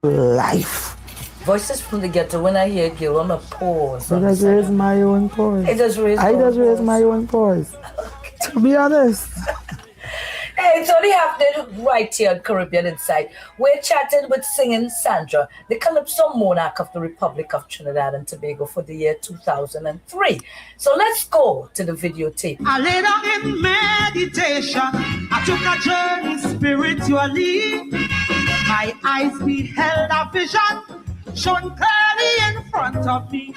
life. Voices from the Ghetto, when I hear Gil, I'm a pause. I just raise my own pause. I just raise my own pause. Okay. To be honest. Hey, it's only happening right here on Caribbean Insight. We're chatting with singing Sandra, the Calypso monarch of the Republic of Trinidad and Tobago for the year 2003. So let's go to the videotape. I lay down in meditation. I took a journey spiritually. My eyes beheld a vision shone clearly in front of me.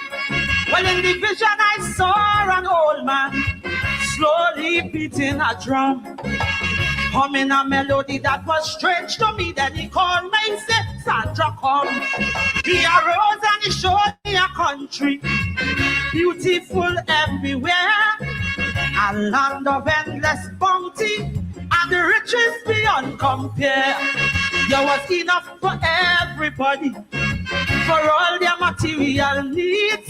Well, in the vision I saw an old man slowly beating a drum, humming a melody that was strange to me. Then he called me and said, Sandra, come. He arose and he showed me a country, beautiful everywhere, a land of endless bounty, and the riches beyond compare. There was enough for everybody, for all their material needs.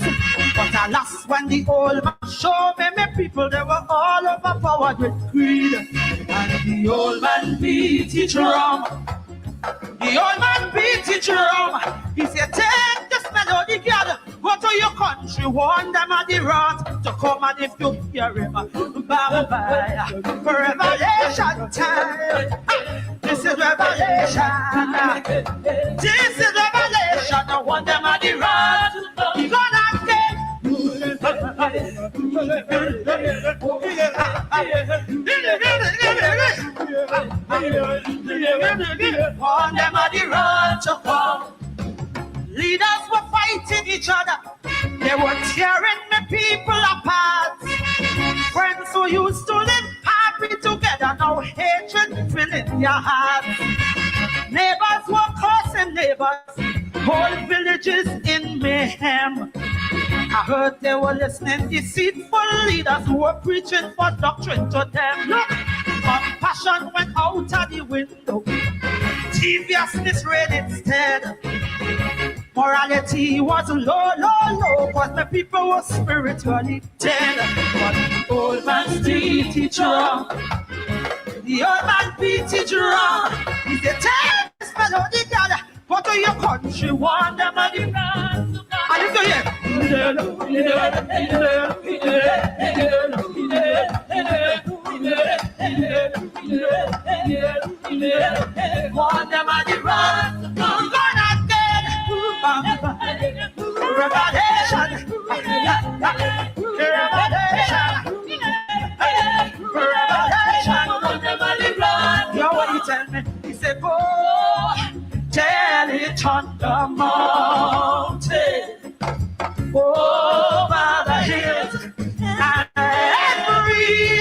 But alas, when the old man showed me, my people, they were all overpowered with greed. And the old man beat his drum. The old man beat his drum. He said, take this melody, girl, go to your country, warn them of the wrath to come, and if you hear him, bye-bye, revelation time. This is revelation. This is revelation. I want them of the wrath. He gonna get on them of the road to come. Leaders were fighting each other. They were tearing the people apart. Friends who used to live happy together, now hatred filling their hearts. Neighbors were cursing neighbors, whole villages in mayhem. I heard they were listening deceitful leaders who were preaching for doctrine to them. Look, compassion went out of the window. Deviousness reigned instead. Morality was low, but the people were spiritually dead. But the old man beat his drum. The old man beat his drum. He said, take this melody, girl, go to your country, warn them of the wrath. And if you hear, warn them of the wrath. You're gonna get revelation. You know what he tell me? He said, go tell it on the mountain, over the hills, and everywhere.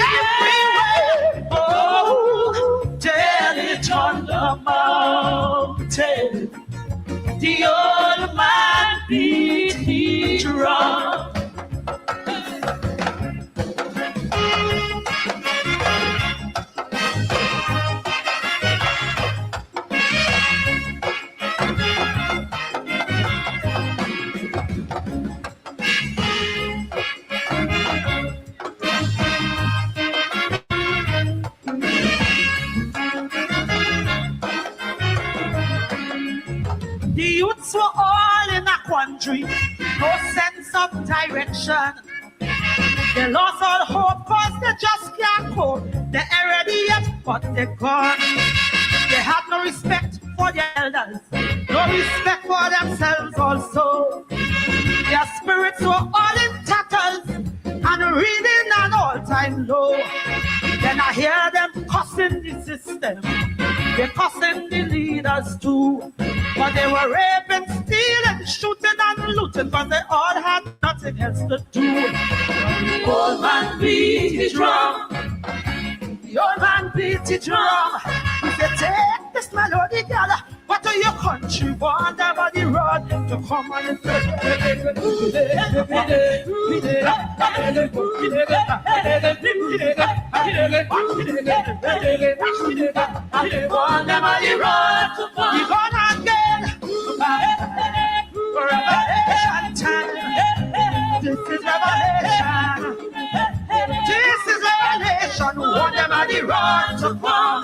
Oh, tell it on the mountain. The old man beat his drum. The youths were all in a quandary, no sense of direction. They lost all hope cause they just can't cope. They're already yet, but they're gone. They had no respect for their elders, no respect for themselves also. Their spirits were all in tatters and reading an all-time low. Then I hear them cussing the system, they're cussing the leaders too. But they were raping, stealing, shooting and looting, but they all had nothing else to do. The old man beat his drum. The old man beat his drum. He said, take this melody, girl, go to your country, warn them of the road to come on and warn them of the road to come. You're gonna get revelation time. This is revelation. This is revelation. Warn them of the road to come.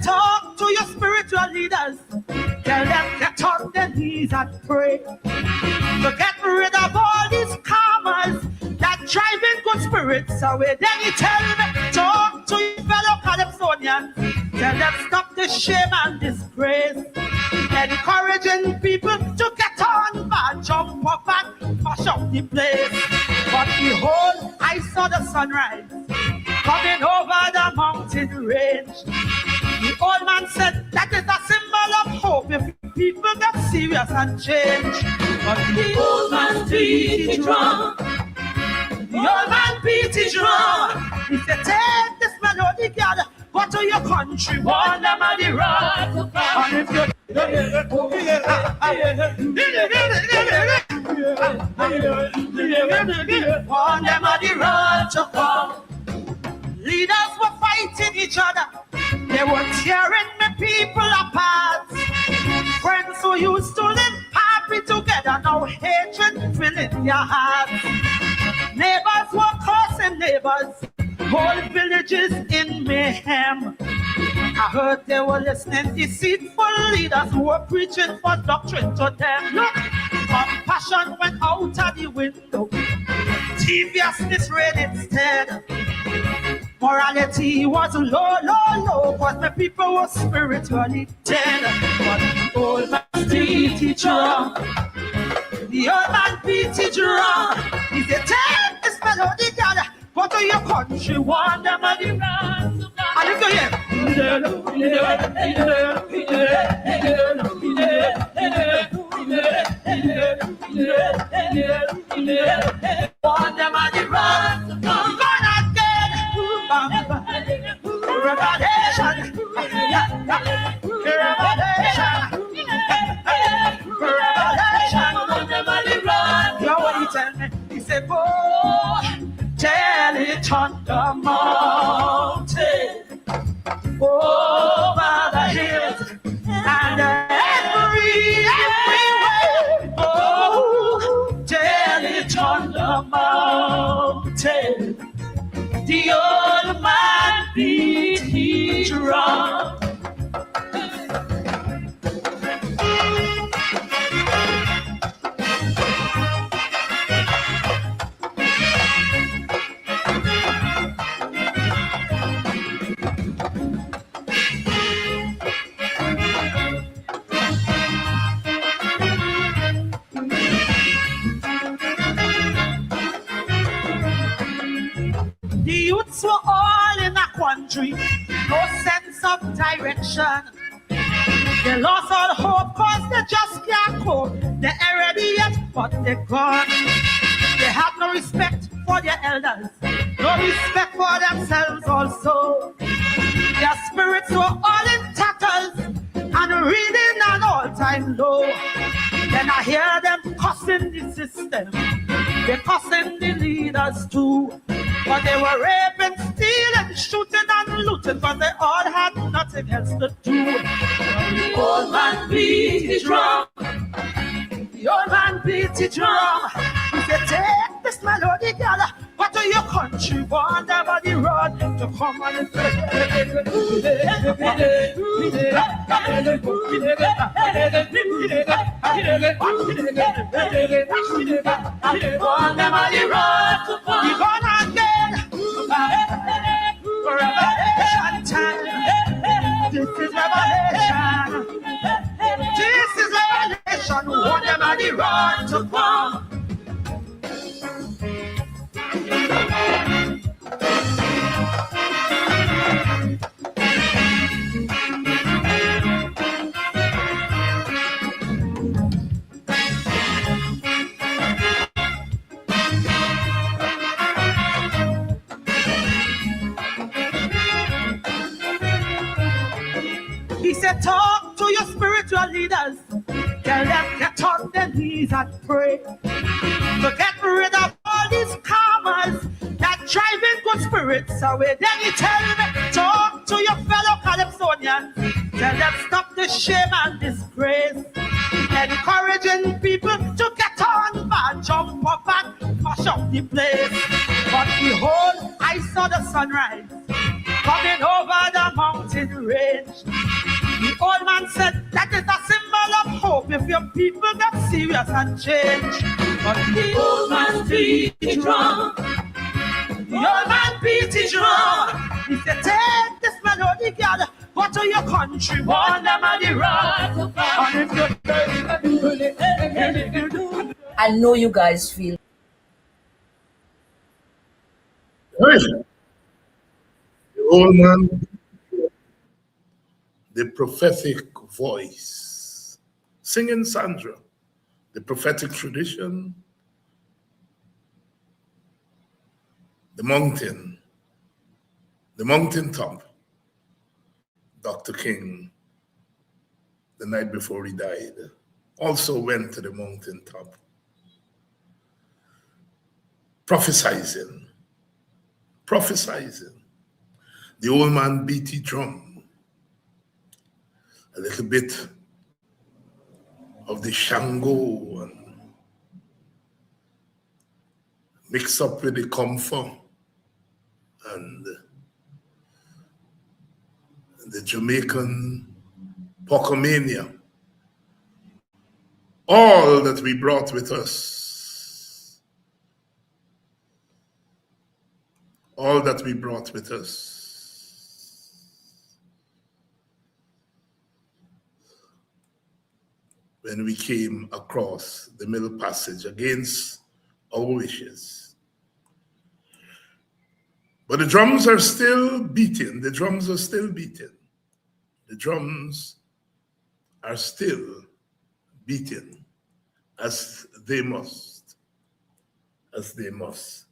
talk to your spiritual leaders. Tell them get on their knees and pray. To get rid of all these karmas that driving good spirits away. Then you tell me, talk to your fellow Calypsonians. Tell them stop the shame and disgrace. Encouraging people to get on and jump up and mash up the place. But behold, I saw the sunrise coming over the mountain range. The old man said that is a symbol of hope if people get serious and change. But the old man beat it drum. The old man beat it drum. He said, take this melody, girl, go to your country, warn them on the road. And if you warn them on the road to come. Leaders were fighting each other. They were tearing the people apart. Friends who used to live happy together, now hatred filling their hearts. Neighbors were cursing neighbors, whole villages in mayhem. I heard they were listening deceitful leaders who were preaching for doctrine to them. Look, compassion went out of the window. Deviousness reigned instead. Morality was low, low, low, but the people were spiritually dead. But the old man beat it drum. The old man beat it drum. He said, take this melody, girl, go to your country, warn them on the road. And if you hear, warn them on the road. Come on again. Revelation. Revelation. You know what he told me? He said, oh, tell it on the mountain, over the hills, and everywhere. Oh, tell it on the mountain. The old man beat his drum. The youths were all in a quandary, no sense of direction. They lost all hope cause they just can't cope. They're already yet, but they're gone. They have no respect for their elders, no respect for themselves also. Their spirits were all in tatters and reading an all-time low. Then I hear them cussing the system, they're cussing the leaders too. But they were raping, stealing, shooting and looting, but they all had nothing else to do. The old man beat his drum. The old man beat his drum. He said, take this melody, girl, go to your country, warn them on the road to come on and play. Warn them on the road to come. You're gonna get revelation time. This is revelation. This is revelation. Warn them on the road to come. He said, talk to your spiritual leaders. Tell them get on their knees and pray. To get rid of all these karmas that driving good spirits away. Then you tell me, talk to your fellow Calypsonians. Tell them stop the shame and disgrace. Encouraging people to get on and jump up and mash up the place. But behold, I saw the sunrise coming over the mountain discouraged. The old man said that is a symbol of hope if your people get serious and change. But the old man beat the drum. The old man beat the drum. He said, take this melody, God, go to your country, warn them of the wrath. And if you do, I know you guys feel. The old man, the prophetic voice, singing Sandra, the prophetic tradition, the mountain top, Dr. King, the night before he died, also went to the mountain top, prophesizing. The old man beat the drum. A little bit of the Shango and mix up with the comfort and the Jamaican Pocomania. All that we brought with us. All that we brought with us. When we came across the Middle Passage against our wishes. But the drums are still beating. The drums are still beating. The drums are still beating as they must. As they must.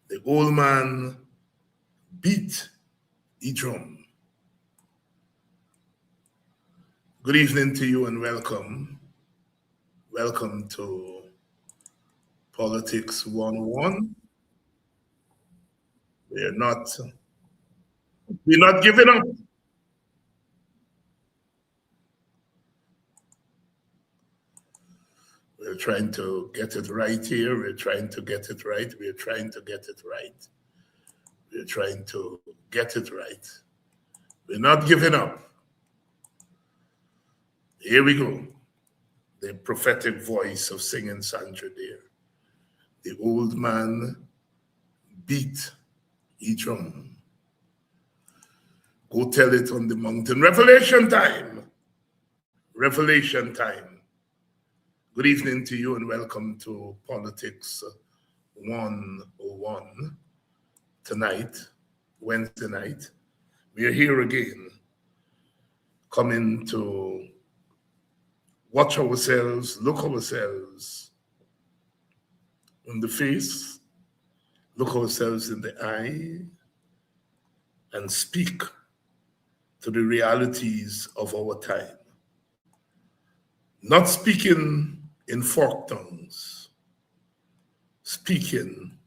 The old man beat the drum. Good evening to you and welcome. Welcome to Politics 101. We're not giving up. We're trying to get it right here. We're trying to get it right. We're trying to get it right. We're trying to get it right. We're not giving up. Here we go. The prophetic voice of singing Sandra there. The old man beat the drum. Go tell it on the mountain. Revelation time. Revelation time. Good evening to you and welcome to Politics 101 tonight, Wednesday night. We are here again, coming to watch ourselves, look ourselves in the face, look ourselves in the eye, and speak to the realities of our time. Not speaking in forked tongues, speaking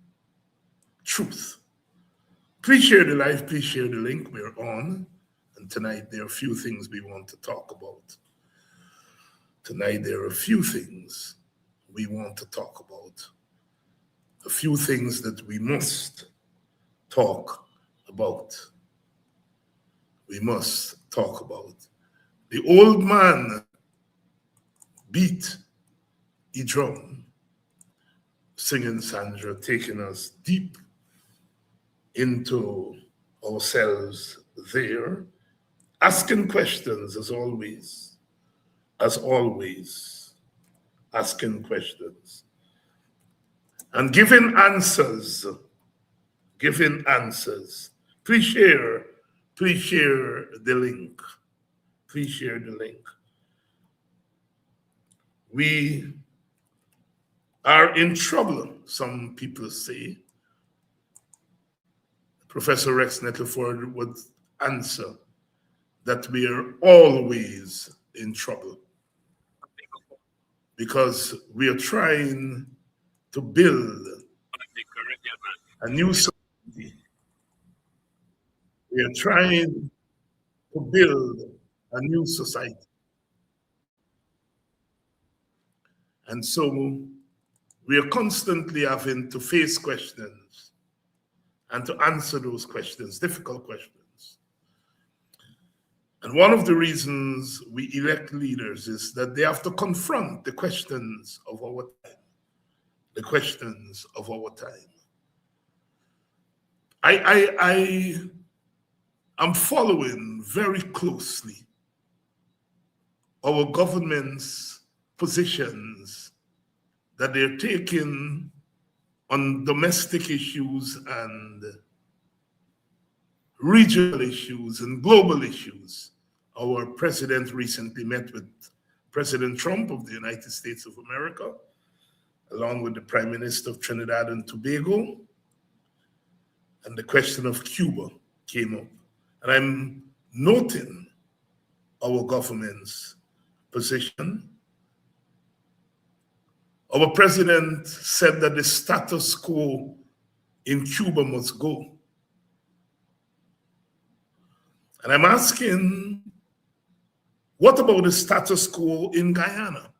truth. Please share the live, please share the link. We're on, and tonight there are a few things we want to talk about. Tonight there are a few things we want to talk about. A few things that we must talk about. We must talk about. The old man beat the drum, singing Sandra, taking us deep into ourselves there, asking questions as always, asking questions, and giving answers. Please share the link. Please share the link. We are in trouble, some people say. Professor Rex Nettleford would answer that we are always in trouble because we are trying to build a new society. We are trying to build a new society. And so we are constantly having to face questions and to answer those questions, difficult questions. And one of the reasons we elect leaders is that they have to confront the questions of our time. The questions of our time. I am following very closely our government's positions that they're taking on domestic issues and regional issues and global issues. Our president recently met with President Trump of the United States of America, along with the Prime Minister of Trinidad and Tobago, and the question of Cuba came up. And I'm noting our government's position. Our president said that the status quo in Cuba must go. And I'm asking, what about the status quo in Guyana?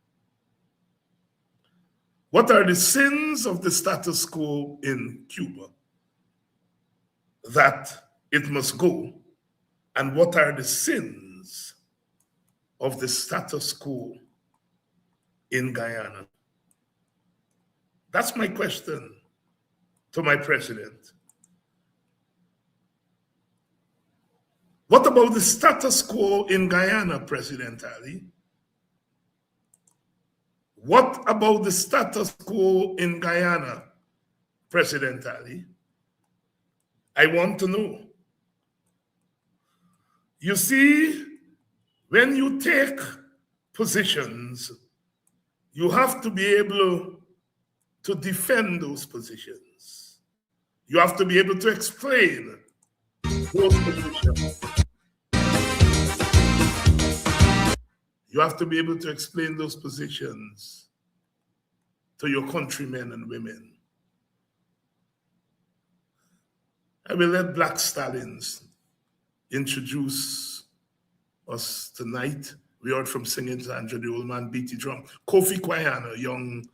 What are the sins of the status quo in Cuba that it must go? And what are the sins of the status quo in Guyana? That's my question to my president. What about the status quo in Guyana, President Ali? What about the status quo in Guyana, President Ali? I want to know. You see, when you take positions, you have to be able to defend those positions. You have to be able to explain those positions. You have to be able to explain those positions to your countrymen and women. I will let Black Stallions introduce us tonight. We heard from Singing Sandra, the old man beat the drum. Kofi Kwayana, young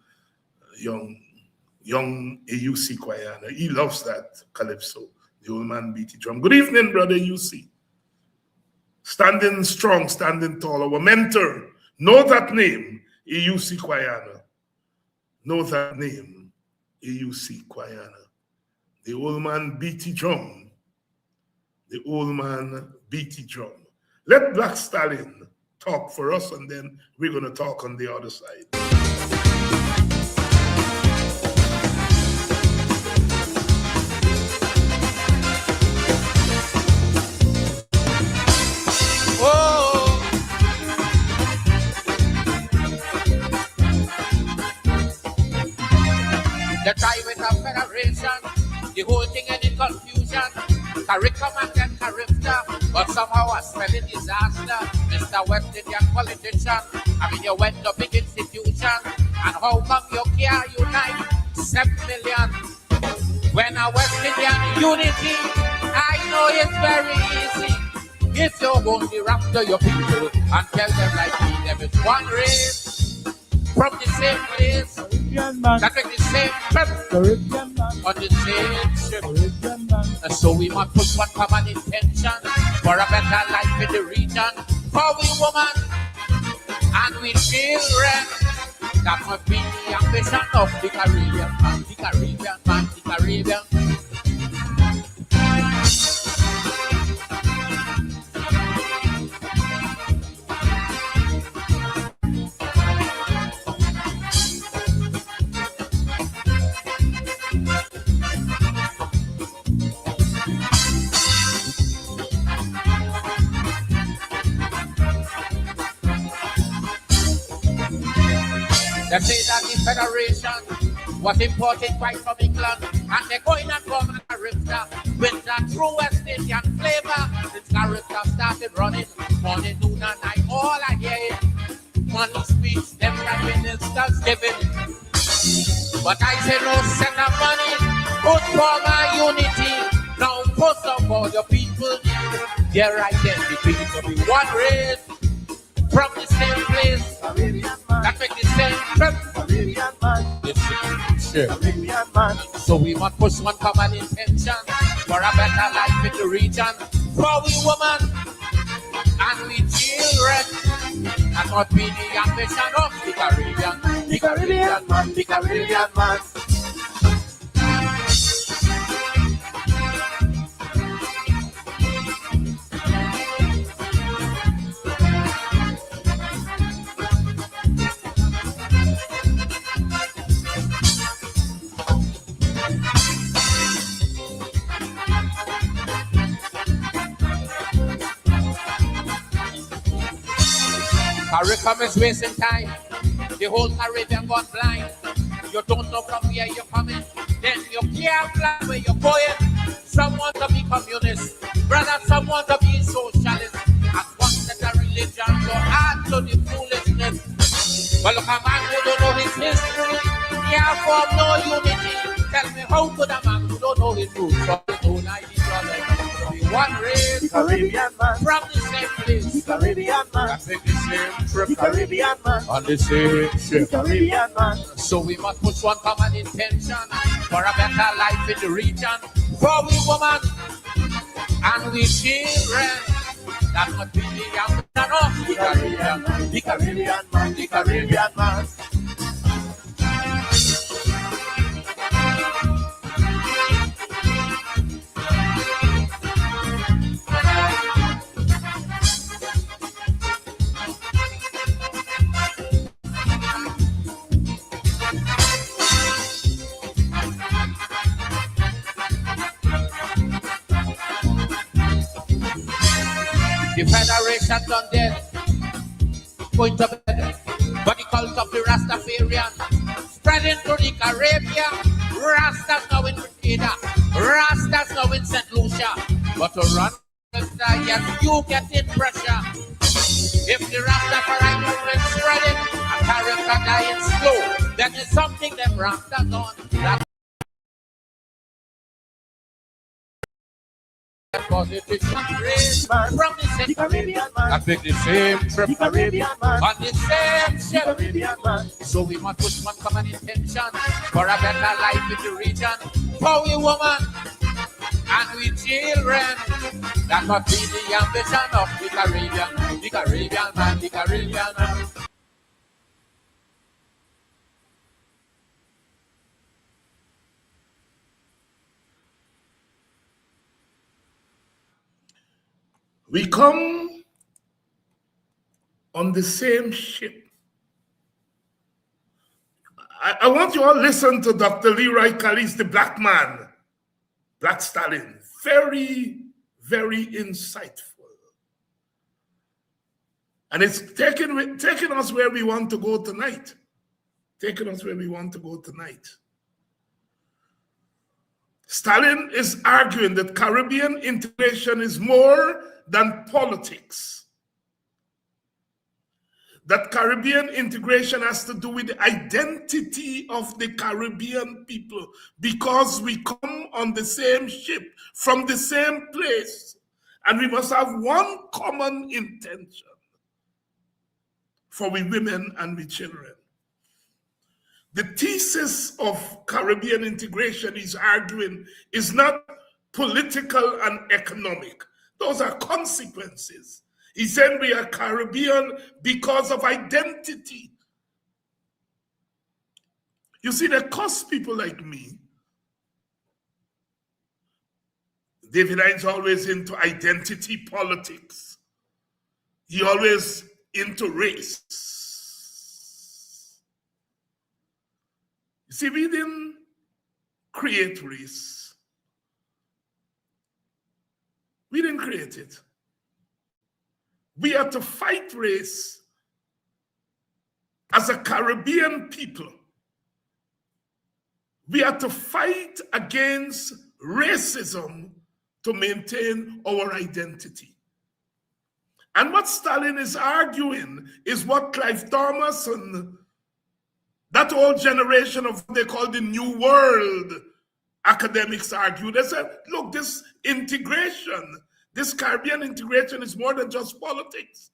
AUC Kwayana. He loves that calypso. The old man beat the drum. Good evening, brother UC. Standing strong, standing tall. Our mentor, know that name, AUC Kwayana. Know that name, AUC Kwayana. The old man beat the drum. The old man beat the drum. Let Black Stallion talk for us, and then we're going to talk on the other side. The private of federation, the whole thing and in confusion. Curriculum and character, but somehow a spelling disaster. Mr. West Indian politician, I mean you went to big institution, and how come you can't unite 7 million? When a West Indian unity, I know it's very easy. If you only rapture your people and tell them like me, there is one race from the same place, that make the same trip on the same ship. And so we must put one common intention for a better life in the region. For we women and we children, that must be the ambition of the Caribbean man, the Caribbean man, the Caribbean. They say that the Federation was imported right from England, and they're going and come a character with that true West Indian flavor. This character started running morning, noon, and night. All I hear is money speech, them like ministers giving. But I say no send of money, put for my unity. Now put up all the people, their identity to be one race. From the same place, that make the same trip. Sure. So we must push one common intention for a better life in the region. For we women and we children. That must be the ambition of the Caribbean. The Caribbean man, the Caribbean man. Caricom is wasting time. The whole Caribbean gone blind. You don't know from where you're coming. Then you can't plan where you're going. Some want to be communist. Brother, some want to be socialist. And one set of religion to add to the foolishness. But look, a man who don't know his history, he have formed no unity. Tell me how could a man who don't know his roots from his own ideology? One race, Caribbean man, from the same place, Caribbean man, I think the same trip, Caribbean man, on the same ship. Caribbean man. So we must push one common intention for a better life in the region, for we women and we children. That must be the ambition of the Caribbean, the Caribbean man, the Caribbean man. The Federation done dead, going to bed, but the cult of the Rastafarian spreading through the Caribbean. Rastas now in Grenada, Rastas now in St. Lucia, but to run yes, you get in pressure. If the Rastafari movement spreading and Caribbean dying slow, then there's something them Rastas on that. Cause it is not race from the Caribbean man. I pick the same trip, Caribbean man, on the same ship. Caribbean man. So we must put one common intention for a better life in the region. For we women and we children. That must be the ambition of the Caribbean. The Caribbean man, the Caribbean man. We come on the same ship. I want you all to listen to Dr. Leroy Callies, the black man, Black Stalin. Very, very insightful. And it's taking us where we want to go tonight. Taking us where we want to go tonight. Stalin is arguing that Caribbean integration is more than politics. That Caribbean integration has to do with the identity of the Caribbean people because we come on the same ship from the same place and we must have one common intention for we women and we children. The thesis of Caribbean integration he's arguing is not political and economic. Those are consequences. He said we are Caribbean because of identity. You see, that cost people like me. David Hines always into identity politics. He always into race. You see, we didn't create race. We didn't create it. We have to fight race as a Caribbean people. We have to fight against racism to maintain our identity. And what Stalin is arguing is what Clive Thomas and that whole generation of what they call the New World academics argue. They said, look, this integration, this Caribbean integration is more than just politics.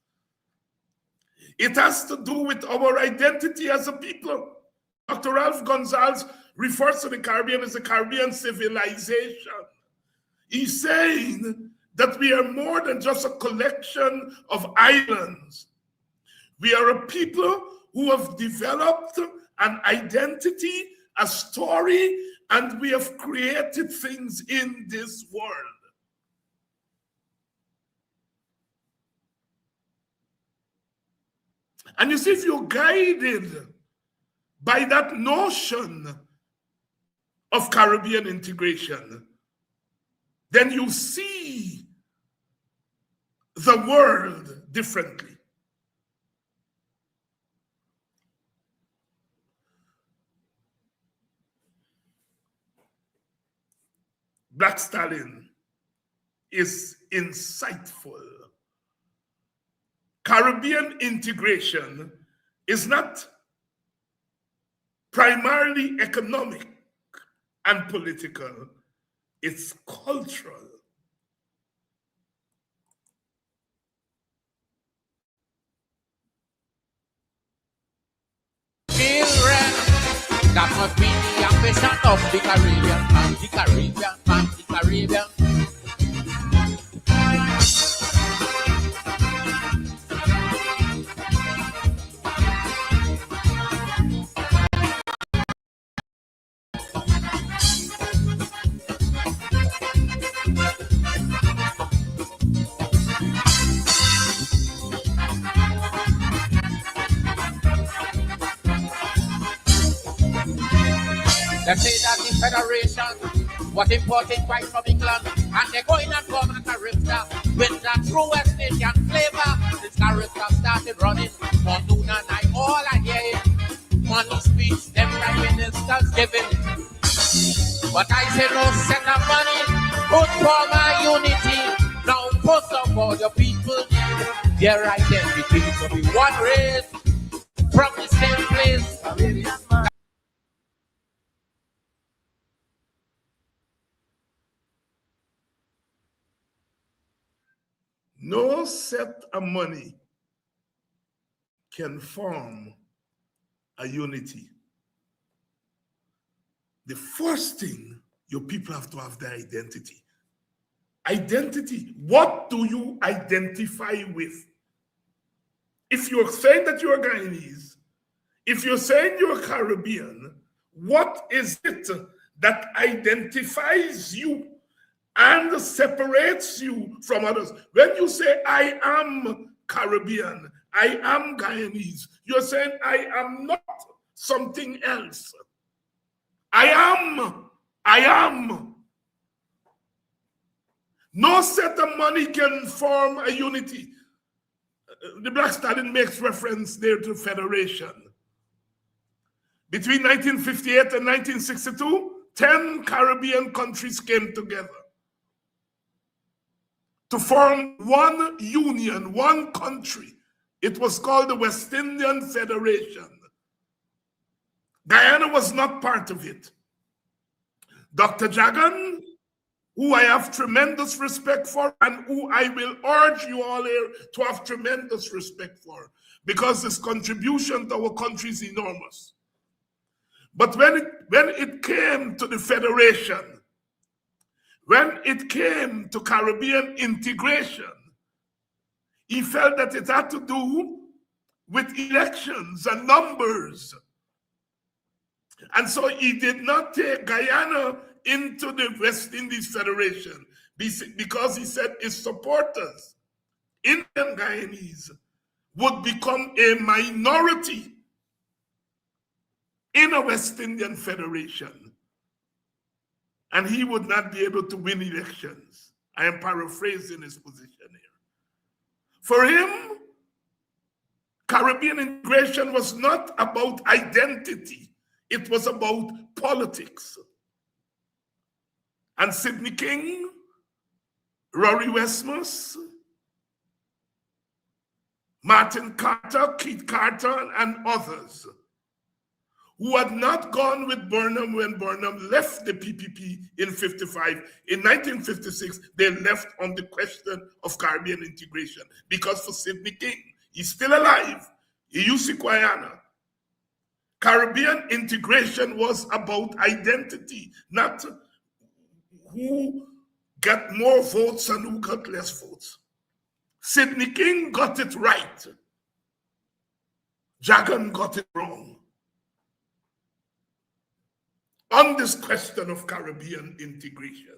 It has to do with our identity as a people. Dr. Ralph Gonzalez refers to the Caribbean as a Caribbean civilization. He's saying that we are more than just a collection of islands. We are a people who have developed an identity, a story, and we have created things in this world. And you see, if you're guided by that notion of Caribbean integration, then you see the world differently. Black Stallion is insightful. Caribbean integration is not primarily economic and political, it's cultural. Children, that must be the ambition of the Caribbean, man, the Caribbean, man, the Caribbean. They say that the Federation was imported right from England, and they're going and come a character with that true West Indian flavor. This character started running for noon and night. All I hear is money speech, them prime ministers giving. But I say no set of money, good for my unity. Now first of all, the people need their identity to be one race from the same place. Caribbean man. No set of money can form a unity. The first thing, your people have to have their identity. Identity, what do you identify with? If you're saying that you're Guyanese, if you're saying you're Caribbean, what is it that identifies you and separates you from others? When you say, I am Caribbean, I am Guyanese, you're saying, I am not something else. I am. No set of money can form a unity. The Black Stallion makes reference there to federation. Between 1958 and 1962, 10 Caribbean countries came together to form one union, one country. It was called the West Indian Federation. Guyana was not part of it. Dr. Jagan, who I have tremendous respect for and who I will urge you all here to have tremendous respect for, because his contribution to our country is enormous. But when it came to the federation, when it came to Caribbean integration, he felt that it had to do with elections and numbers. And so he did not take Guyana into the West Indies Federation because he said his supporters, Indian Guyanese, would become a minority in a West Indian Federation. And he would not be able to win elections. I am paraphrasing his position here. For him, Caribbean integration was not about identity. It was about politics. And Sidney King, Rory Westmus, Martin Carter, Keith Carter, and others who had not gone with Burnham when Burnham left the PPP in 55. In 1956, they left on the question of Caribbean integration because for Sidney King, he's still alive, Iyusi Kwayana, Caribbean integration was about identity, not who got more votes and who got less votes. Sidney King got it right. Jagan got it wrong. On this question of Caribbean integration,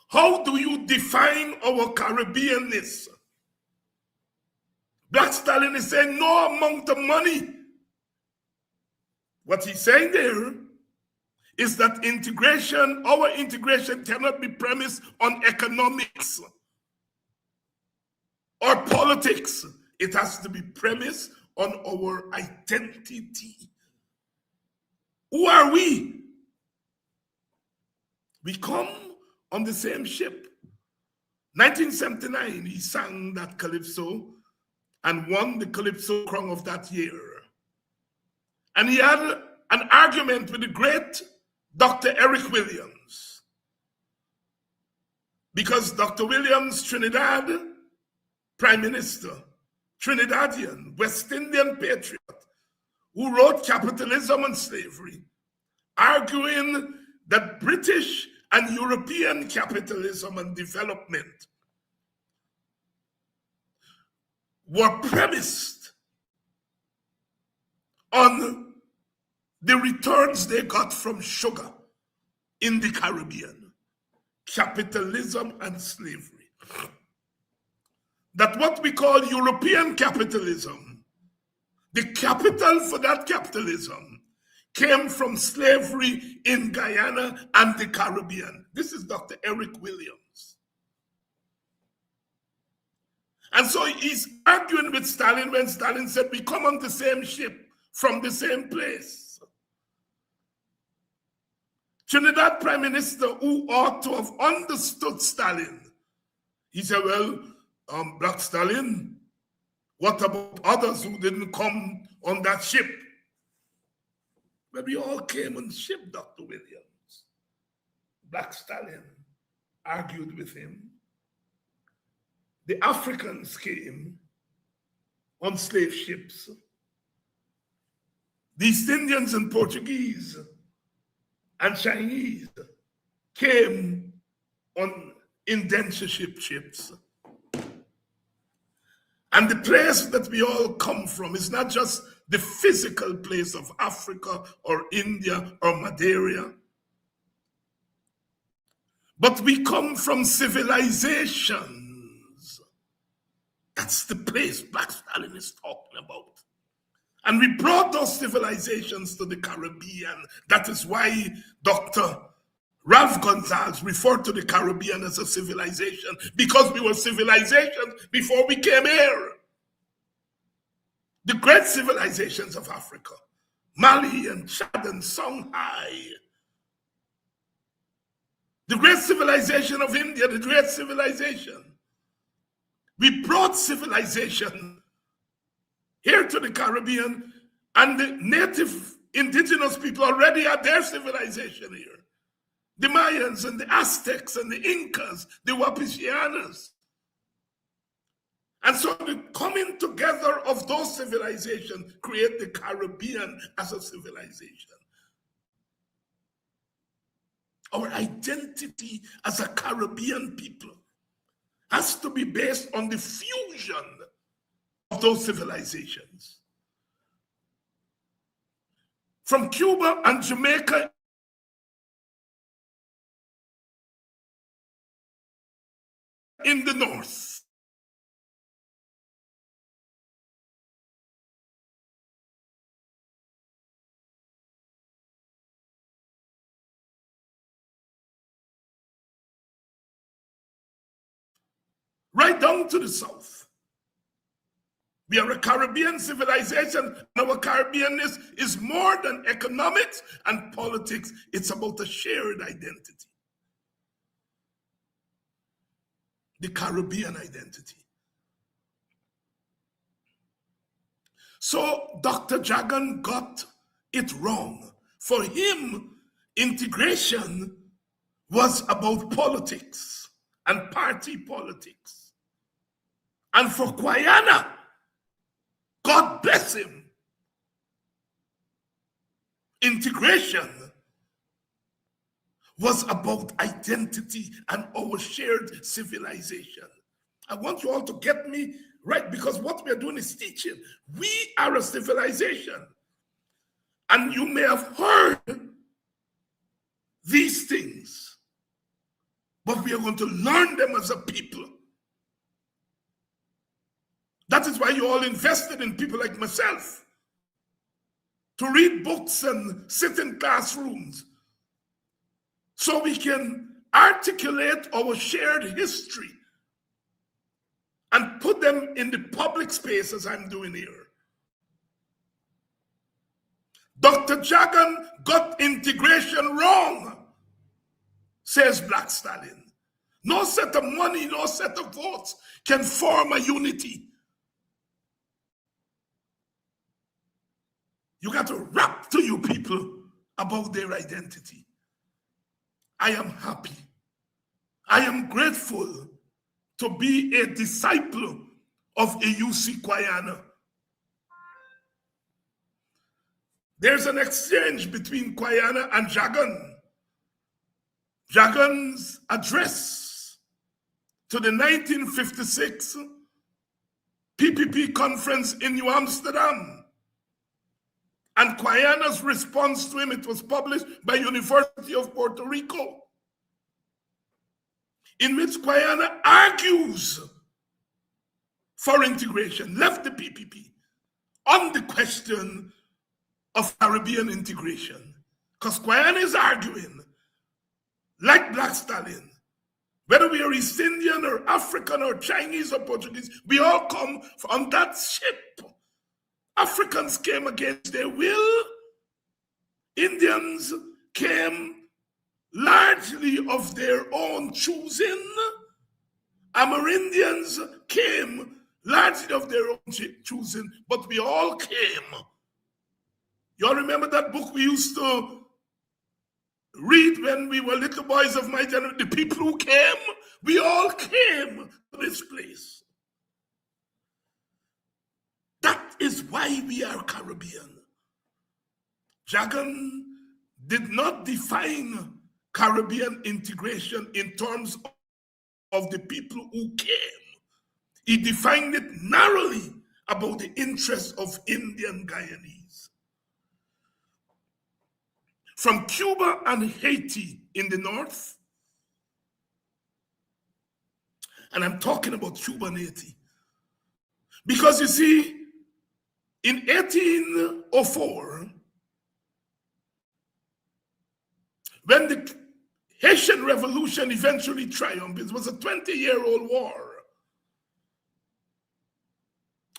how do you define our Caribbeanness? Black Stalin is saying no amount of money. What he's saying there is that integration, our integration cannot be premised on economics or politics. It has to be premised on our identity. Who are we? We come on the same ship. 1979, he sang that Calypso and won the Calypso Crown of that year. And he had an argument with the great Dr. Eric Williams. Because Dr. Williams, Trinidad Prime Minister, Trinidadian, West Indian patriot, who wrote Capitalism and Slavery, arguing that British and European capitalism and development were premised on the returns they got from sugar in the Caribbean, capitalism and slavery. That what we call European capitalism, the capital for that capitalism came from slavery in Guyana and the Caribbean. This is Dr. Eric Williams. And so he's arguing with Stalin when Stalin said, we come on the same ship from the same place. Trinidad Prime Minister, who ought to have understood Stalin, he said, well, Black Stalin, what about others who didn't come on that ship? But we all came on the ship, Dr. Williams. Black Stalin argued with him. The Africans came on slave ships. The East Indians and Portuguese and Chinese came on indentureship ships. And the place that we all come from is not just the physical place of Africa or India or Madeira, but we come from civilizations. That's the place Black Stalin is talking about. And we brought those civilizations to the Caribbean. That is why Dr. Ralph Gonsalves referred to the Caribbean as a civilization, because we were civilizations before we came here. The great civilizations of Africa, Mali and Chad and Songhai, the great civilization of India, the great civilization. We brought civilization here to the Caribbean, and the native indigenous people already had their civilization here. The Mayans and the Aztecs and the Incas, the Wapichianas. And so the coming together of those civilizations create the Caribbean as a civilization. Our identity as a Caribbean people has to be based on the fusion of those civilizations. From Cuba and Jamaica in the north, right down to the south. We are a Caribbean civilization, and our Caribbeanness is more than economics and politics. It's about a shared identity. The Caribbean identity. So Dr. Jagan got it wrong. For him, integration was about politics and party politics. And for Guyana, God bless him, integration was about identity and our shared civilization. I want you all to get me right, because what we are doing is teaching. We are a civilization. And you may have heard these things, but we are going to learn them as a people. That is why you all invested in people like myself to read books and sit in classrooms so we can articulate our shared history and put them in the public space as I'm doing here. Dr. Jagan got integration wrong, says Black Stallion. No set of money, no set of votes can form a unity. You got to rap to you people about their identity. I am happy. I am grateful to be a disciple of AUC Kwayana. There's an exchange between Kwayana and Jagan. Jagan's address to the 1956 PPP conference in New Amsterdam. And Kwayana's response to him, it was published by University of Puerto Rico, in which Kwayana argues for integration, left the PPP on the question of Caribbean integration. Because Kwayana is arguing, like Black Stallion, whether we are East Indian or African or Chinese or Portuguese, we all come on that ship. Africans came against their will. Indians came largely of their own choosing. Amerindians came largely of their own choosing, but we all came. Y'all remember that book we used to read when we were little boys of my generation? The people who came, we all came to this place. That is why we are Caribbean. Jagan did not define Caribbean integration in terms of the people who came. He defined it narrowly about the interests of Indian Guyanese. From Cuba and Haiti in the north, and I'm talking about Cuba and Haiti, because you see, in 1804, when the Haitian Revolution eventually triumphed, it was a 20-year-old war.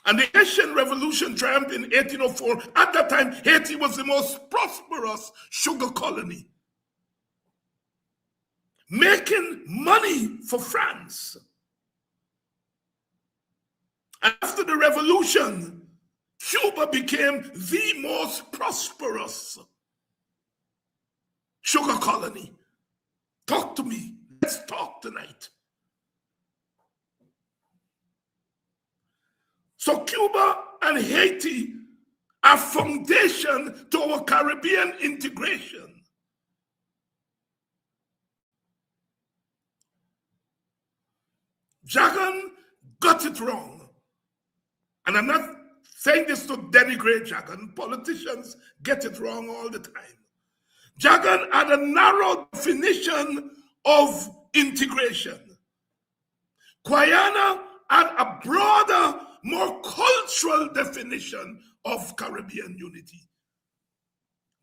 And the Haitian Revolution triumphed in 1804. At that time, Haiti was the most prosperous sugar colony, making money for France. And after the revolution, Cuba became the most prosperous sugar colony. Talk to me. Let's talk tonight. So Cuba and Haiti are foundation to our Caribbean integration. Jagan got it wrong. And I'm not saying this to denigrate Jagan. Politicians get it wrong all the time. Jagan had a narrow definition of integration. Kwayana had a broader, more cultural definition of Caribbean unity.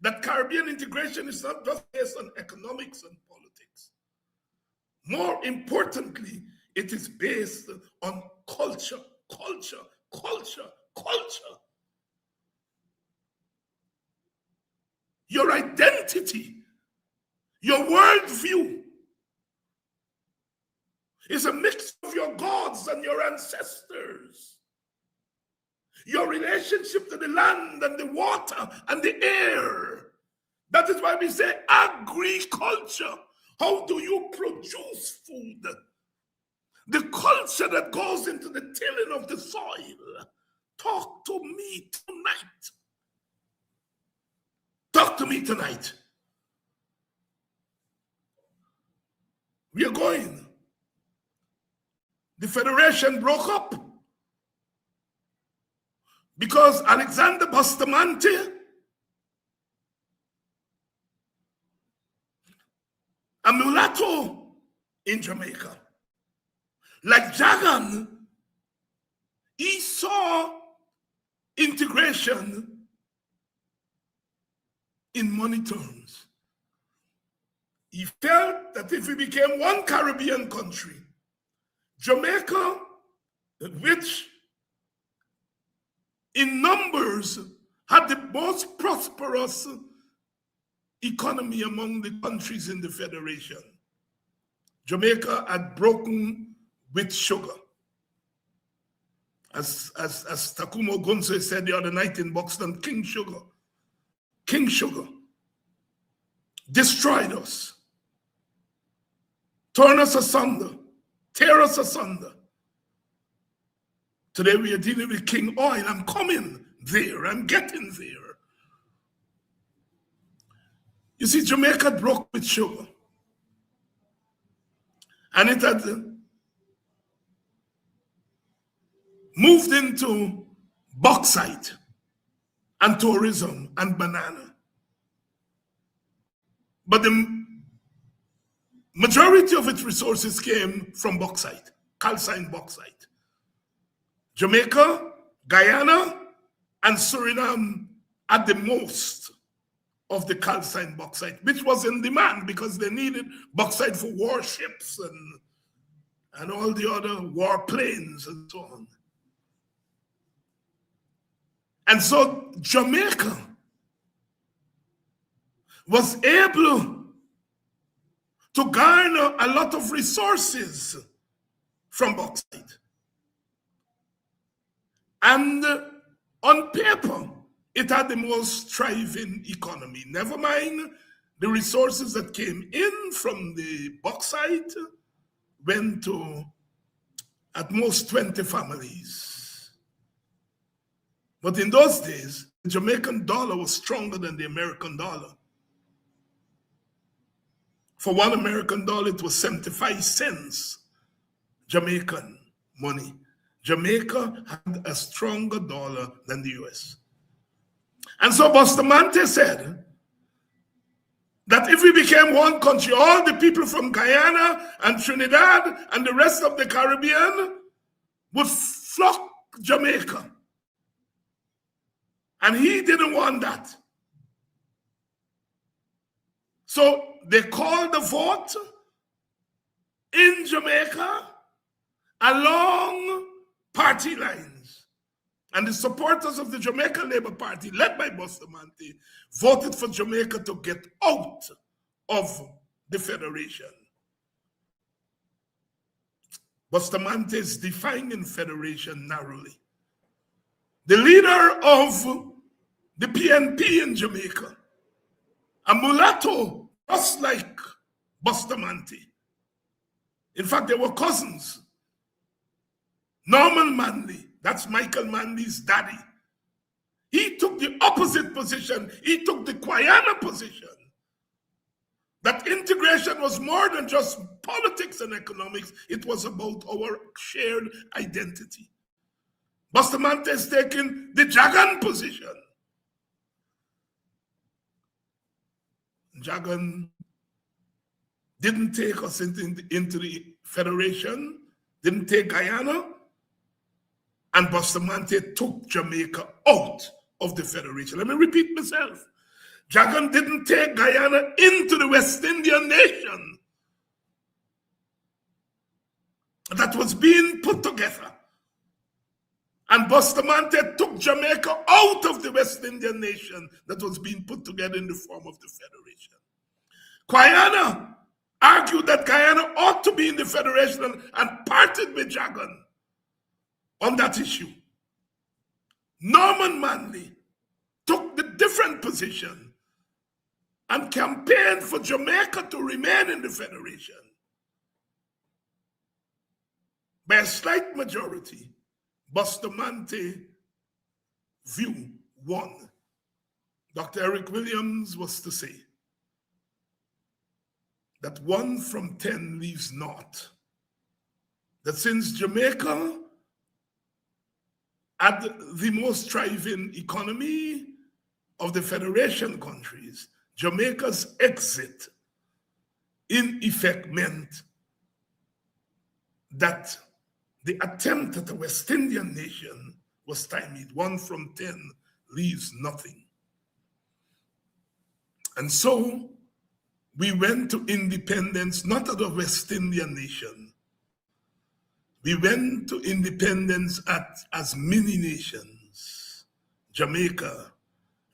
That Caribbean integration is not just based on economics and politics. More importantly, it is based on culture. Your identity, your worldview is a mix of your gods and your ancestors. Your relationship to the land and the water and the air. That is why we say agriculture. How do you produce food? The culture that goes into the tilling of the soil. Talk to me tonight. Talk to me tonight. We are going. The federation broke up because Alexander Bustamante a mulatto in Jamaica. Like Jagan, he saw integration in money terms. He felt that if we became one Caribbean country, Jamaica, which in numbers had the most prosperous economy among the countries in the Federation, Jamaica had broken with sugar. As Takumo Gunse said the other night in Buxton, King Sugar destroyed us, torn us asunder, tear us asunder. Today we are dealing with King Oil. I'm coming there, I'm getting there. You see, Jamaica broke with sugar. And it had moved into bauxite and tourism and banana. But the majority of its resources came from bauxite, calcined bauxite. Jamaica, Guyana, and Suriname had the most of the calcined bauxite, which was in demand because they needed bauxite for warships and all the other warplanes and so on. And so Jamaica was able to garner a lot of resources from bauxite. And on paper, it had the most thriving economy. Never mind the resources that came in from the bauxite went to at most 20 families. But in those days, the Jamaican dollar was stronger than the American dollar. For $1 American, it was 75 cents Jamaican money. Jamaica had a stronger dollar than the US. And so Bustamante said that if we became one country, all the people from Guyana and Trinidad and the rest of the Caribbean would flock Jamaica. And he didn't want that. So they called the vote in Jamaica along party lines. And the supporters of the Jamaica Labour Party, led by Bustamante, voted for Jamaica to get out of the Federation. Bustamante is defining Federation narrowly. The leader of the PNP in Jamaica, a mulatto just like Bustamante. In fact, they were cousins. Norman Manley, that's Michael Manley's daddy. He took the opposite position. He took the Guyana position. That integration was more than just politics and economics. It was about our shared identity. Bustamante is taking the Jagan position. Jagan didn't take us into the Federation, didn't take Guyana, and Bustamante took Jamaica out of the Federation. Let me repeat myself. Jagan didn't take Guyana into the West Indian nation that was being put together. And Bustamante took Jamaica out of the West Indian nation that was being put together in the form of the Federation. Guyana argued that Guyana ought to be in the Federation and parted with Jagan on that issue. Norman Manley took the different position and campaigned for Jamaica to remain in the Federation. By a slight majority, Bustamante view won. Dr. Eric Williams was to say that 1 from 10 leaves naught. That since Jamaica had the most thriving economy of the Federation countries, Jamaica's exit in effect meant that the attempt at a West Indian nation was stymied. 1 from 10 leaves nothing. And so we went to independence, not as a West Indian nation. We went to independence as mini nations, Jamaica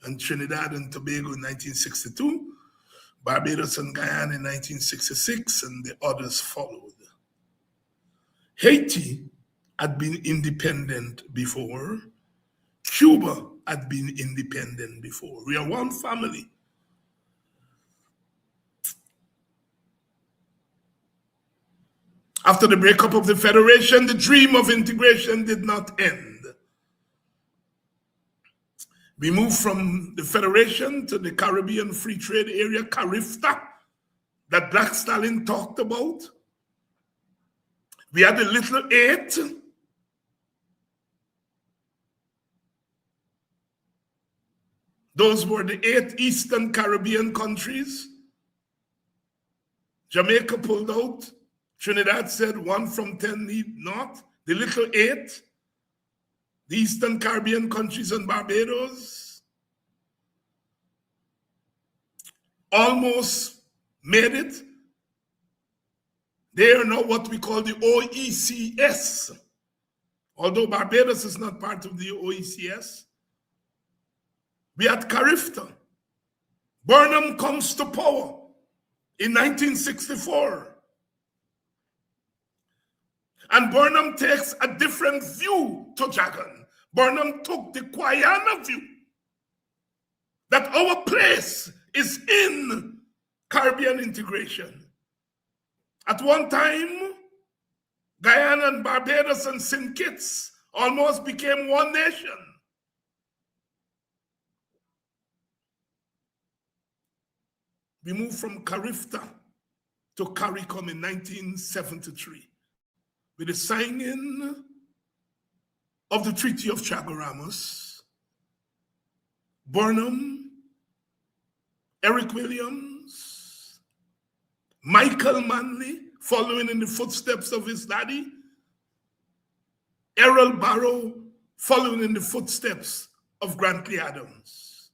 and Trinidad and Tobago in 1962, Barbados and Guyana in 1966, and the others followed. Haiti had been independent before. Cuba had been independent before. We are one family. After the breakup of the Federation, the dream of integration did not end. We moved from the Federation to the Caribbean Free Trade Area, CARIFTA, that Black Stalin talked about. We had the Little Eight. Those were the 8 Eastern Caribbean countries. Jamaica pulled out. Trinidad said 1 from 10 need not. The Little Eight, the Eastern Caribbean countries and Barbados, almost made it. They are now what we call the OECS. Although Barbados is not part of the OECS, we had CARIFTA. Burnham comes to power in 1964. And Burnham takes a different view to Jagan. Burnham took the Guyana view that our place is in Caribbean integration. At one time, Guyana and Barbados and St. Kitts almost became one nation. We moved from CARIFTA to CARICOM in 1973 with the signing of the Treaty of Chaguaramas. Burnham, Eric Williams, Michael Manley, following in the footsteps of his daddy, Errol Barrow, following in the footsteps of Grantley Adams.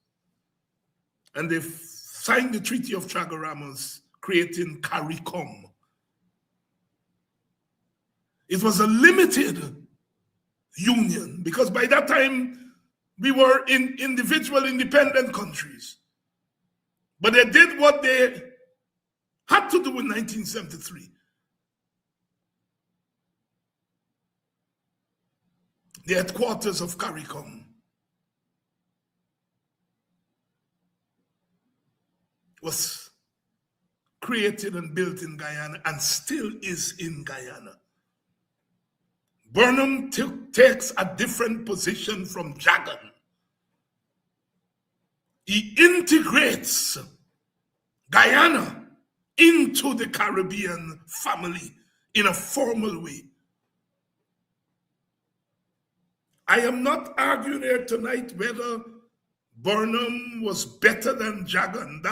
And they signed the Treaty of Chaguaramas, creating CARICOM. It was a limited union because by that time we were in individual independent countries. But they did what they had to do in 1973. The headquarters of CARICOM was created and built in Guyana and still is in Guyana. Burnham takes a different position from Jagan. He integrates Guyana into the Caribbean family in a formal way. I am not arguing here tonight whether Burnham was better than Jagan.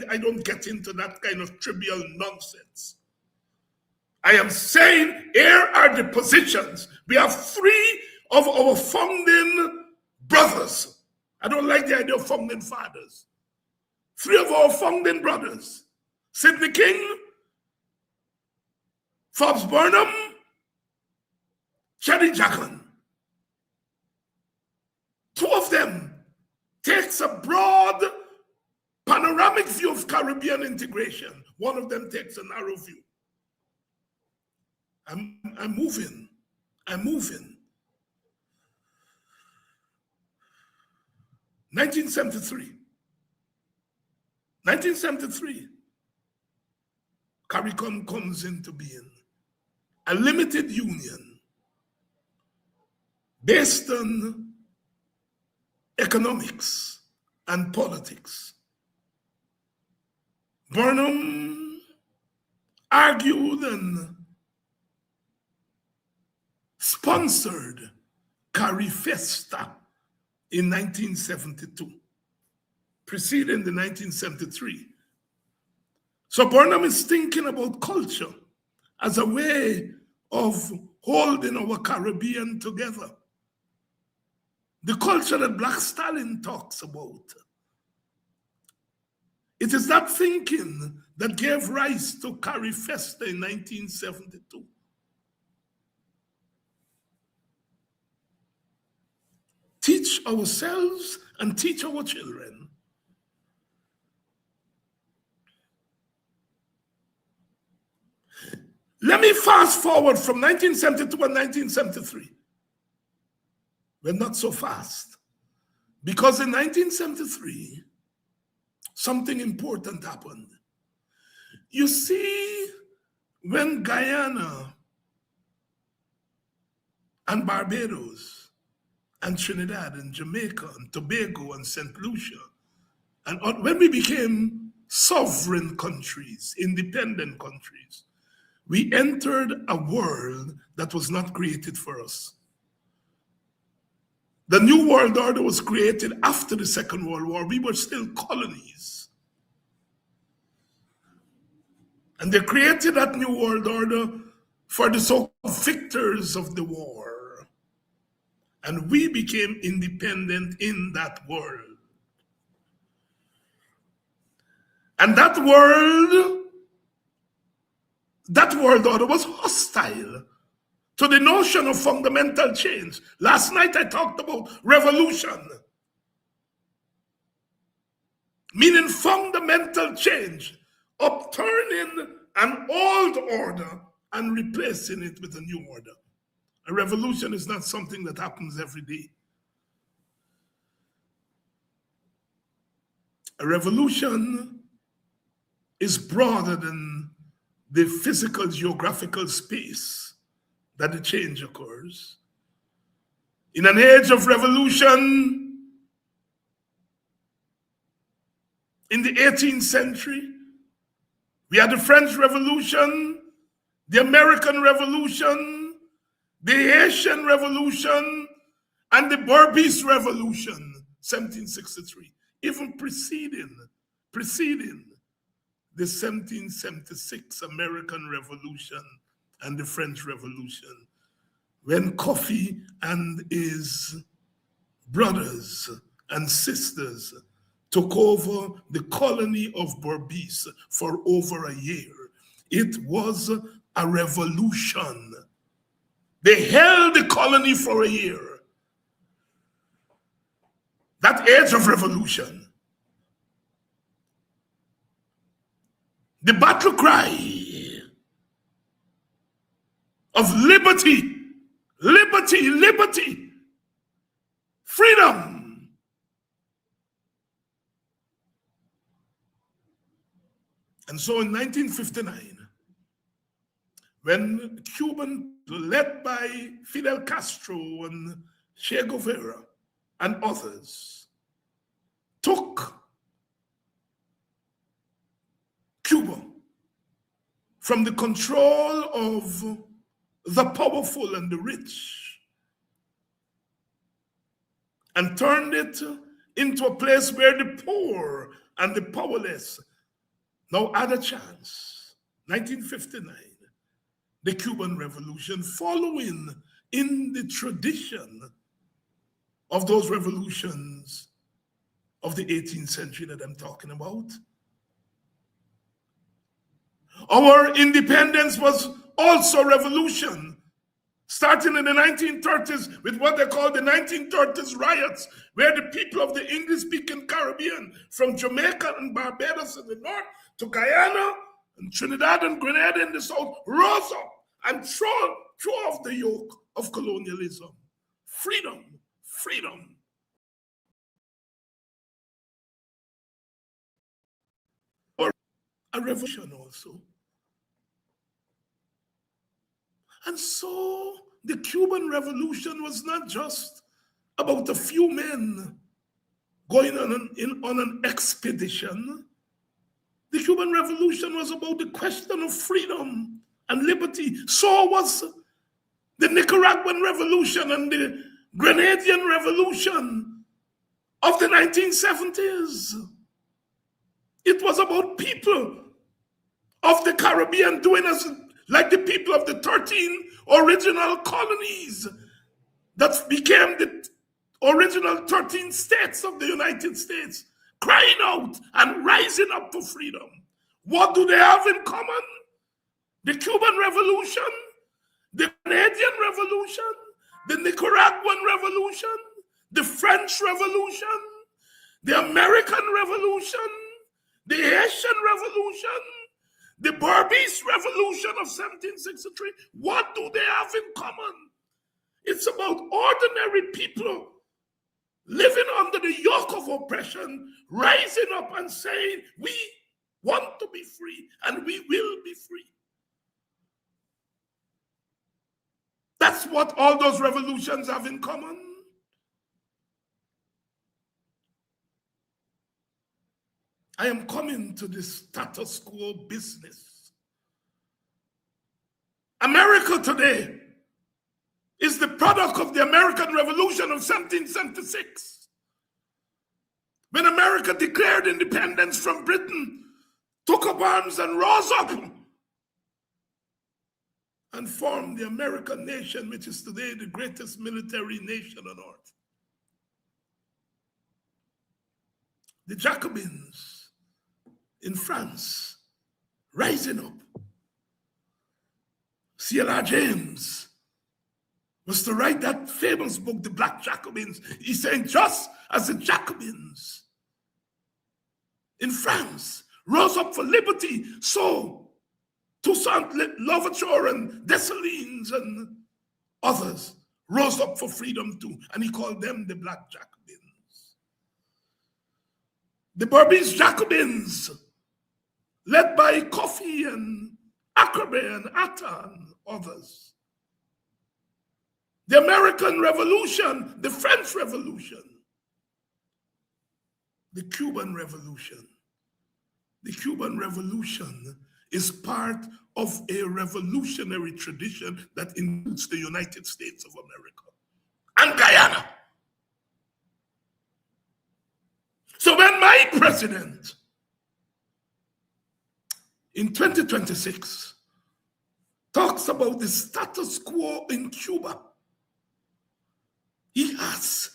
I don't get into that kind of trivial nonsense. I am saying here are the positions. We have 3 of our founding brothers. I don't like the idea of founding fathers. 3 of our founding brothers. Sidney King, Forbes Burnham, Cheddi Jagan. 2 of them takes a broad panoramic view of Caribbean integration. 1 of them takes a narrow view. I'm moving. 1973. CARICOM comes into being. A limited union based on economics and politics. Burnham argued and sponsored Carifesta in 1972, preceding the 1973. So Burnham is thinking about culture as a way of holding our Caribbean together. The culture that Black Stalin talks about. It is that thinking that gave rise to Carifesta in 1972. Teach ourselves and teach our children. Let me fast forward from 1972 and 1973. We're not so fast. Because in 1973, something important happened. You see, when Guyana and Barbados and Trinidad and Jamaica and Tobago and St. Lucia, and when we became sovereign countries, independent countries, we entered a world that was not created for us. The New World Order was created after the Second World War. We were still colonies. And they created that New World Order for the so-called victors of the war. And we became independent in that world. And that world order was hostile to the notion of fundamental change. Last night I talked about revolution, meaning fundamental change, upturning an old order and replacing it with a new order. A revolution is not something that happens every day. A revolution is broader than the physical geographical space that the change occurs. In an age of revolution, in the 18th century, we had the French Revolution, the American Revolution, the Haitian Revolution, and the Berbice Revolution, 1763, even preceding the 1776 American Revolution and the French Revolution, when Kofi and his brothers and sisters took over the colony of Berbice for over a year. It was a revolution. They held the colony for a year. That age of revolution. The battle cry of liberty, liberty, liberty, freedom. And so in 1959, when Cuban, led by Fidel Castro and Che Guevara and others, took Cuba from the control of the powerful and the rich and turned it into a place where the poor and the powerless now had a chance. 1959, the Cuban Revolution, following in the tradition of those revolutions of the 18th century that I'm talking about. Our independence was also revolution, starting in the 1930s with what they call the 1930s riots, where the people of the English-speaking Caribbean, from Jamaica and Barbados in the north to Guyana and Trinidad and Grenada in the south, rose up and threw off the yoke of colonialism. Freedom, freedom. Or a revolution also. And so the Cuban Revolution was not just about a few men going on an expedition. The Cuban Revolution was about the question of freedom and liberty. So was the Nicaraguan Revolution and the Grenadian Revolution of the 1970s. It was about people of the Caribbean doing as like the people of the 13 original colonies that became the original 13 states of the United States, crying out and rising up for freedom. What do they have in common? The Cuban Revolution, the Canadian Revolution, the Nicaraguan Revolution, the French Revolution, the American Revolution, the Haitian Revolution, the Bourbonnais Revolution of 1763. What do they have in common? It's about ordinary people living under the yoke of oppression, rising up and saying, we want to be free and we will be free. That's what all those revolutions have in common. I am coming to this status quo business. America today is the product of the American Revolution of 1776. When America declared independence from Britain, took up arms and rose up and formed the American nation, which is today the greatest military nation on earth. The Jacobins in France rising up. C.L.R. James was to write that famous book, The Black Jacobins. He's saying, just as the Jacobins in France rose up for liberty, so Toussaint Louverture and Dessalines and others rose up for freedom too, and he called them the Black Jacobins. The Bourbonnais Jacobins, led by Kofi and Akrabe and Atta and others. The American Revolution, the French Revolution, the Cuban Revolution. The Cuban Revolution is part of a revolutionary tradition that includes the United States of America and Guyana. So when my president in 2026 talks about the status quo in Cuba, he has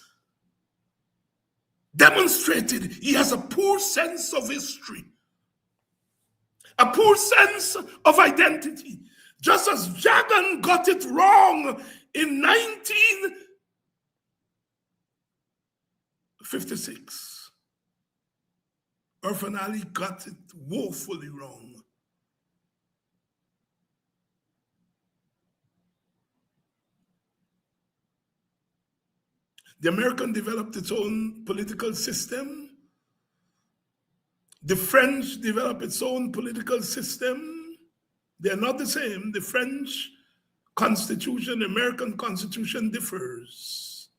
demonstrated he has a poor sense of history, a poor sense of identity. Just as Jagan got it wrong in 1956, Irfaan Ali got it woefully wrong. The American developed its own political system. The French developed its own political system. They're not the same. The French Constitution, the American Constitution differs.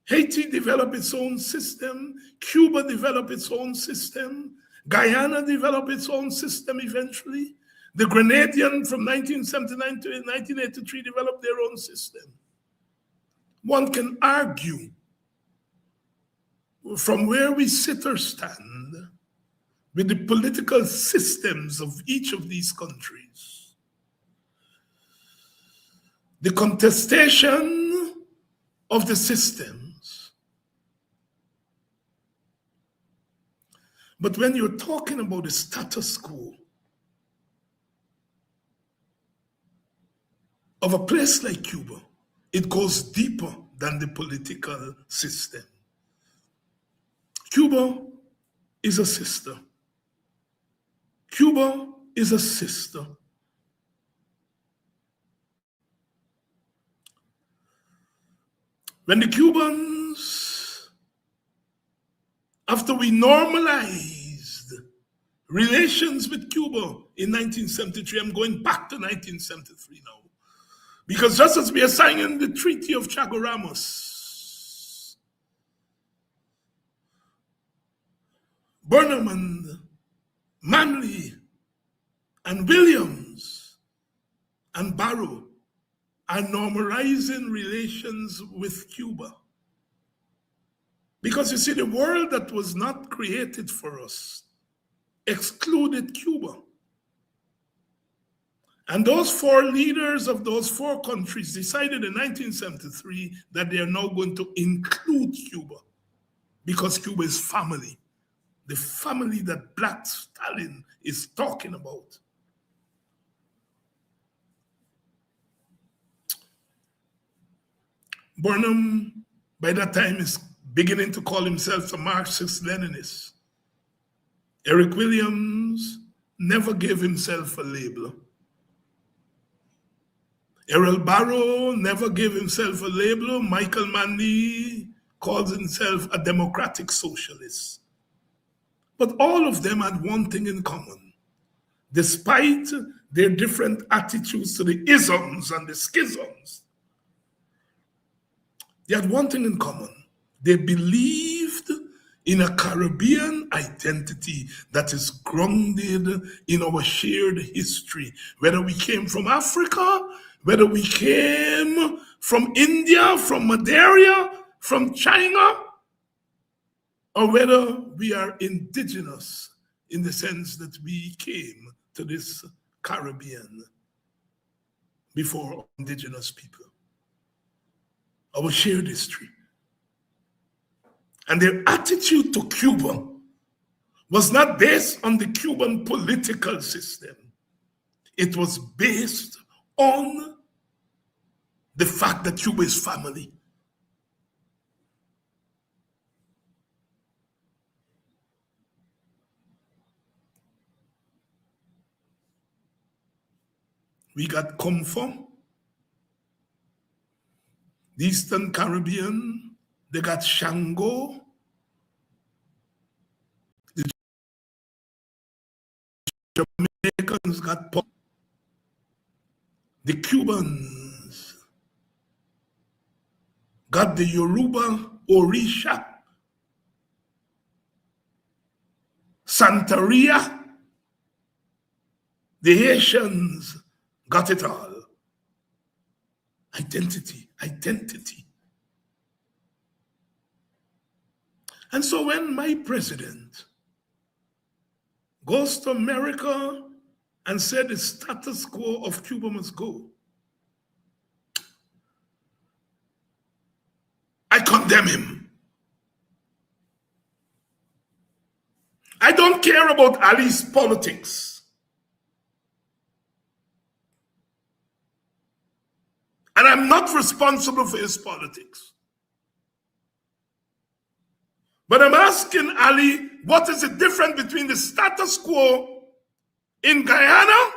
Haiti developed its own system. Cuba developed its own system. Guyana developed its own system eventually. The Grenadian from 1979 to 1983 developed their own system. One can argue from where we sit or stand with the political systems of each of these countries. The contestation of the systems. But when you're talking about the status quo of a place like Cuba, it goes deeper than the political system. Cuba is a sister. Cuba is a sister. When the Cubans, after we normalized relations with Cuba in 1973, I'm going back to 1973 now, because just as we are signing the Treaty of Chaguaramas, Burnham and Manley and Williams and Barrow are normalizing relations with Cuba. Because you see, the world that was not created for us excluded Cuba. And those four leaders of those four countries decided in 1973 that they are now going to include Cuba because Cuba is family, the family that Black Stalin is talking about. Burnham, by that time, is beginning to call himself a Marxist-Leninist. Eric Williams never gave himself a label. Errol Barrow never gave himself a label. Michael Manley calls himself a democratic socialist. But all of them had one thing in common. Despite their different attitudes to the isms and the schisms, they had one thing in common. They believed in a Caribbean identity that is grounded in our shared history. Whether we came from Africa, whether we came from India, from Madeira, from China, or whether we are indigenous in the sense that we came to this Caribbean before indigenous people. Our shared history. And their attitude to Cuba was not based on the Cuban political system. It was based on the fact that Cuba is family. We got Comfort, the Eastern Caribbean, they got Shango, the Jamaicans got Pop, the Cubans got the Yoruba, Orisha, Santeria, the Haitians got it all. Identity, identity. And so when my president goes to America and said the status quo of Cuba must go, I condemn him. I don't care about Ali's politics. And I'm not responsible for his politics. But I'm asking Ali, what is the difference between the status quo in Guyana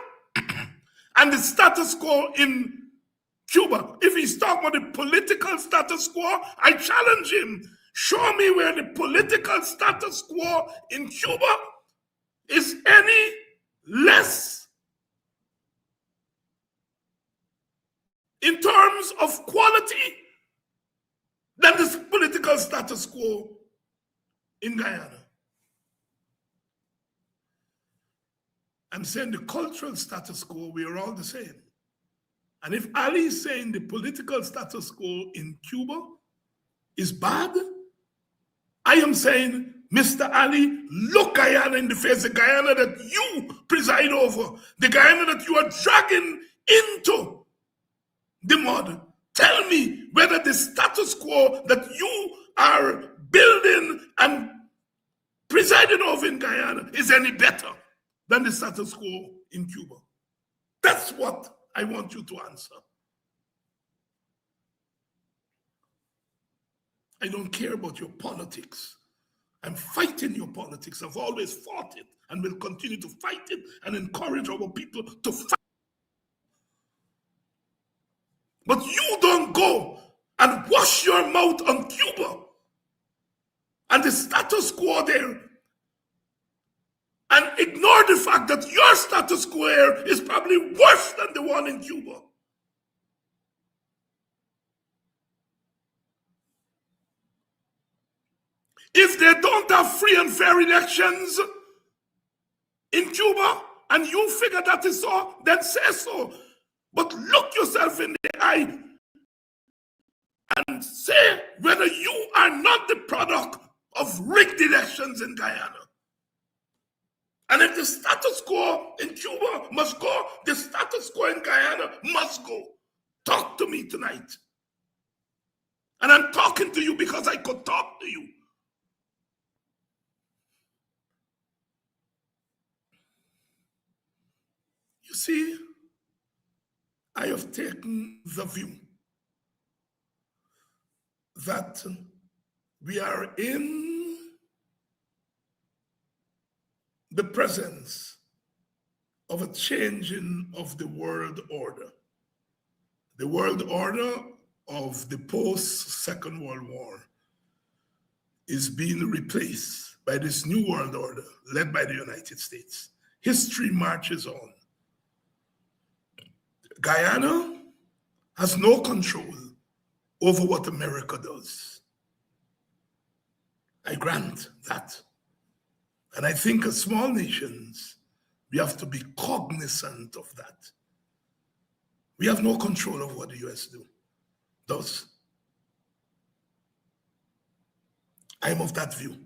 and the status quo in Cuba? If he's talking about the political status quo, I challenge him. Show me where the political status quo in Cuba is any less in terms of quality than this political status quo in Guyana. I'm saying the cultural status quo, we are all the same. And if Ali is saying the political status quo in Cuba is bad, I am saying, Mr. Ali, look Guyana in the face, the Guyana that you preside over, the Guyana that you are dragging into the mud. Tell me whether the status quo that you are building and presiding over in Guyana is any better than the status quo in Cuba. That's what I want you to answer. I don't care about your politics. I'm fighting your politics. I've always fought it and will continue to fight it and encourage our people to fight. But you don't go and wash your mouth on Cuba and the status quo there and ignore the fact that your status quo here is probably worse than the one in Cuba. If they don't have free and fair elections in Cuba and you figure that is so, then say so. But look yourself in the eye and say whether you are not the product of rigged elections in Guyana. And if the status quo in Cuba must go, the status quo in Guyana must go. Talk to me tonight. And I'm talking to you because I could talk to you. You see, I have taken the view that we are in the presence of a changing of the world order. The world order of the post-Second World War is being replaced by this new world order led by the United States. History marches on. Guyana has no control over what America does. I grant that. And I think as small nations, we have to be cognizant of that. We have no control of what the US does. I'm of that view.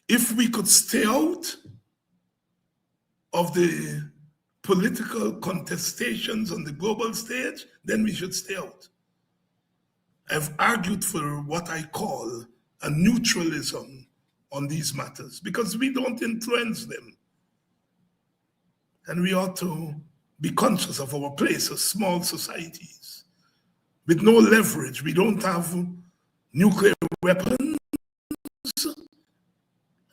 If we could stay out of the political contestations on the global stage, then we should stay out. I've argued for what I call a neutralism on these matters because we don't influence them. And we ought to be conscious of our place as small societies with no leverage. We don't have nuclear weapons,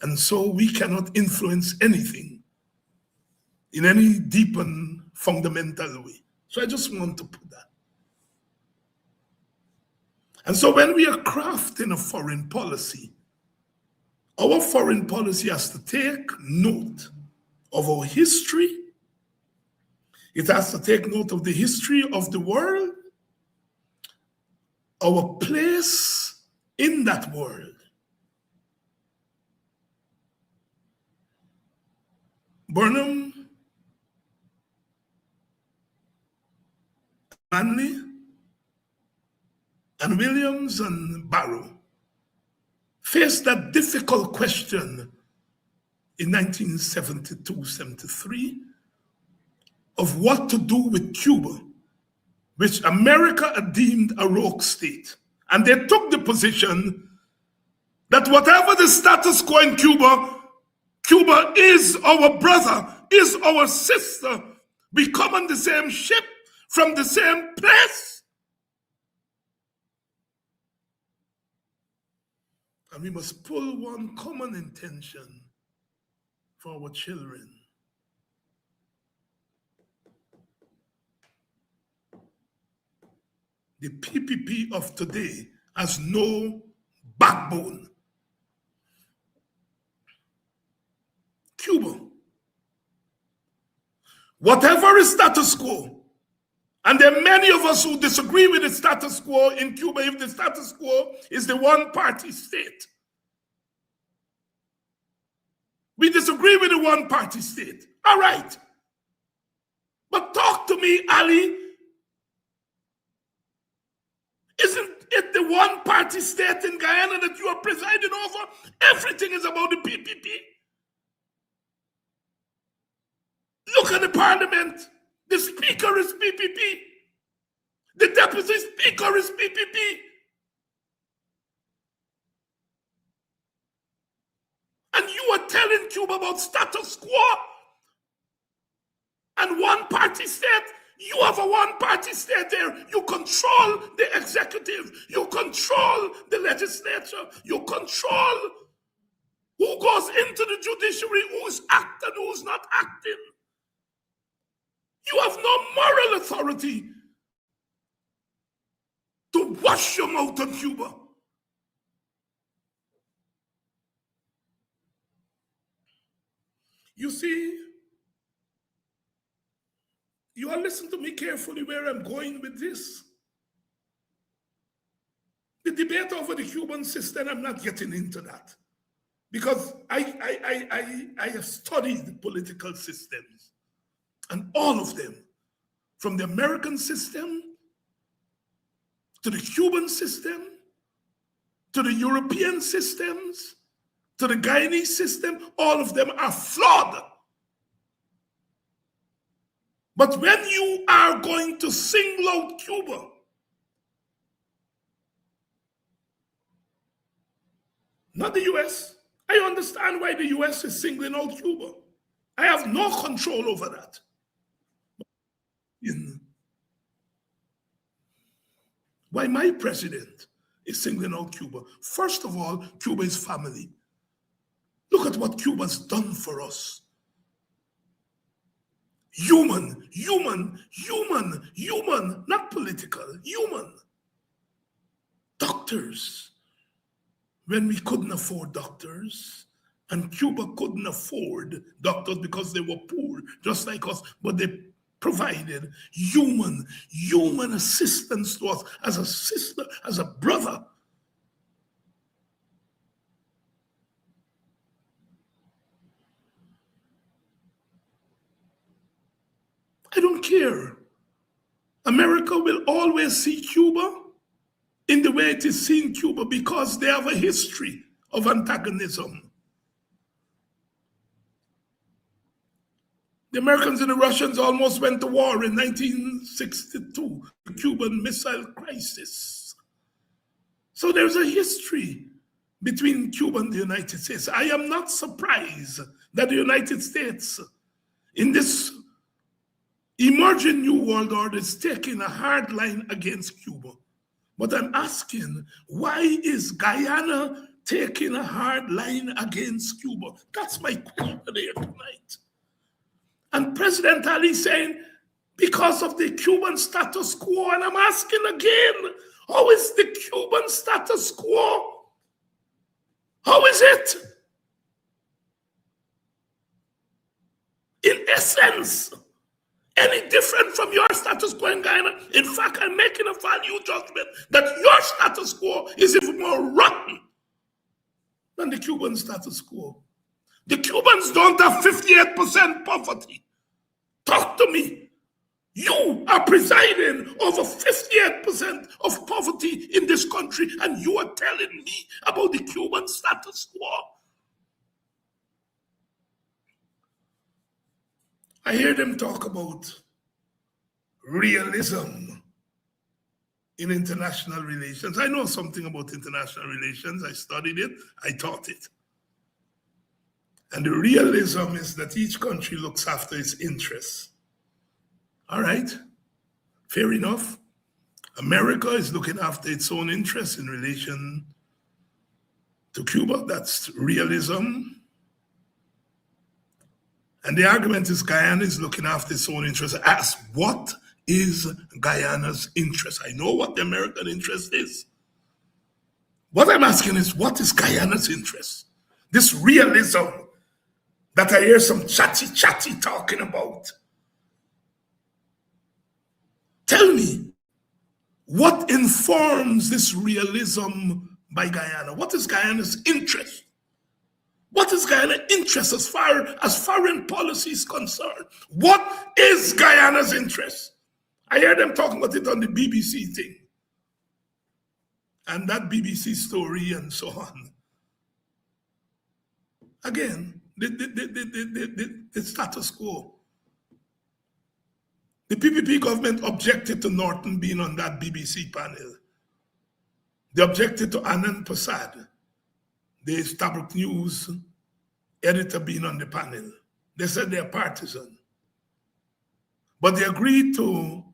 and so we cannot influence anything in any deep and fundamental way. So I just want to put that. And so when we are crafting a foreign policy, our foreign policy has to take note of our history. It has to take note of the history of the world, our place in that world. Burnham, Manley, and Williams and Barrow faced that difficult question in 1972-73 of what to do with Cuba, which America had deemed a rogue state. And they took the position that whatever the status quo in Cuba, Cuba is our brother, is our sister. We come on the same ship from the same place. And we must pull one common intention for our children. The PPP of today has no backbone. Cuba, whatever is status quo, and there are many of us who disagree with the status quo in Cuba if the status quo is the one-party state. We disagree with the one-party state. All right. But talk to me, Ali. Isn't it the one-party state in Guyana that you are presiding over? Everything is about the PPP. Look at the parliament. The speaker is PPP. The deputy speaker is PPP. And you are telling Cuba about status quo and one-party state. You have a one-party state there. You control the executive. You control the legislature. You control who goes into the judiciary, who's acting, who's not acting. You have no moral authority to wash your mouth on Cuba. You see, you all listen to me carefully where I'm going with this. The debate over the Cuban system, I'm not getting into that. Because I have studied the political systems, and all of them, from the American system to the Cuban system, to the European systems, to the Guyanese system, all of them are flawed. But when you are going to single out Cuba, not the US, I understand why the US is singling out Cuba. I have no control over that. Why my president is singling out Cuba? First of all, Cuba is family. Look at what Cuba's done for us. Human, not political, human. Doctors. When we couldn't afford doctors, and Cuba couldn't afford doctors because they were poor, just like us, but they provided human assistance to us as a sister, as a brother. I don't care. America will always see Cuba in the way it is seen Cuba because they have a history of antagonism. The Americans and the Russians almost went to war in 1962, the Cuban Missile Crisis. So there's a history between Cuba and the United States. I am not surprised that the United States, in this emerging new world order, is taking a hard line against Cuba. But I'm asking, why is Guyana taking a hard line against Cuba? That's my question here tonight. And President Ali saying, because of the Cuban status quo, and I'm asking again, how is the Cuban status quo? How is it? In essence, any different from your status quo in Guyana? In fact, I'm making a value judgment that your status quo is even more rotten than the Cuban status quo. The Cubans don't have 58% poverty. Talk to me. You are presiding over 58% of poverty in this country, and you are telling me about the Cuban status quo. I hear them talk about realism in international relations. I know something about international relations. I studied it. I taught it. And the realism is that each country looks after its interests. All right, fair enough. America is looking after its own interests in relation to Cuba. That's realism. And the argument is Guyana is looking after its own interests. Ask, what is Guyana's interest? I know what the American interest is. What I'm asking is, what is Guyana's interest? This realism that I hear some chatty talking about. Tell me, what informs this realism by Guyana? What is Guyana's interest? What is Guyana's interest as far as foreign policy is concerned? What is Guyana's interest? I heard them talking about it on the BBC thing. And that BBC story and so on. Again, the status quo. The PPP government objected to Norton being on that BBC panel. They objected to Anand Prasad, the Stabrook News editor, being on the panel. They said they're partisan. But they agreed to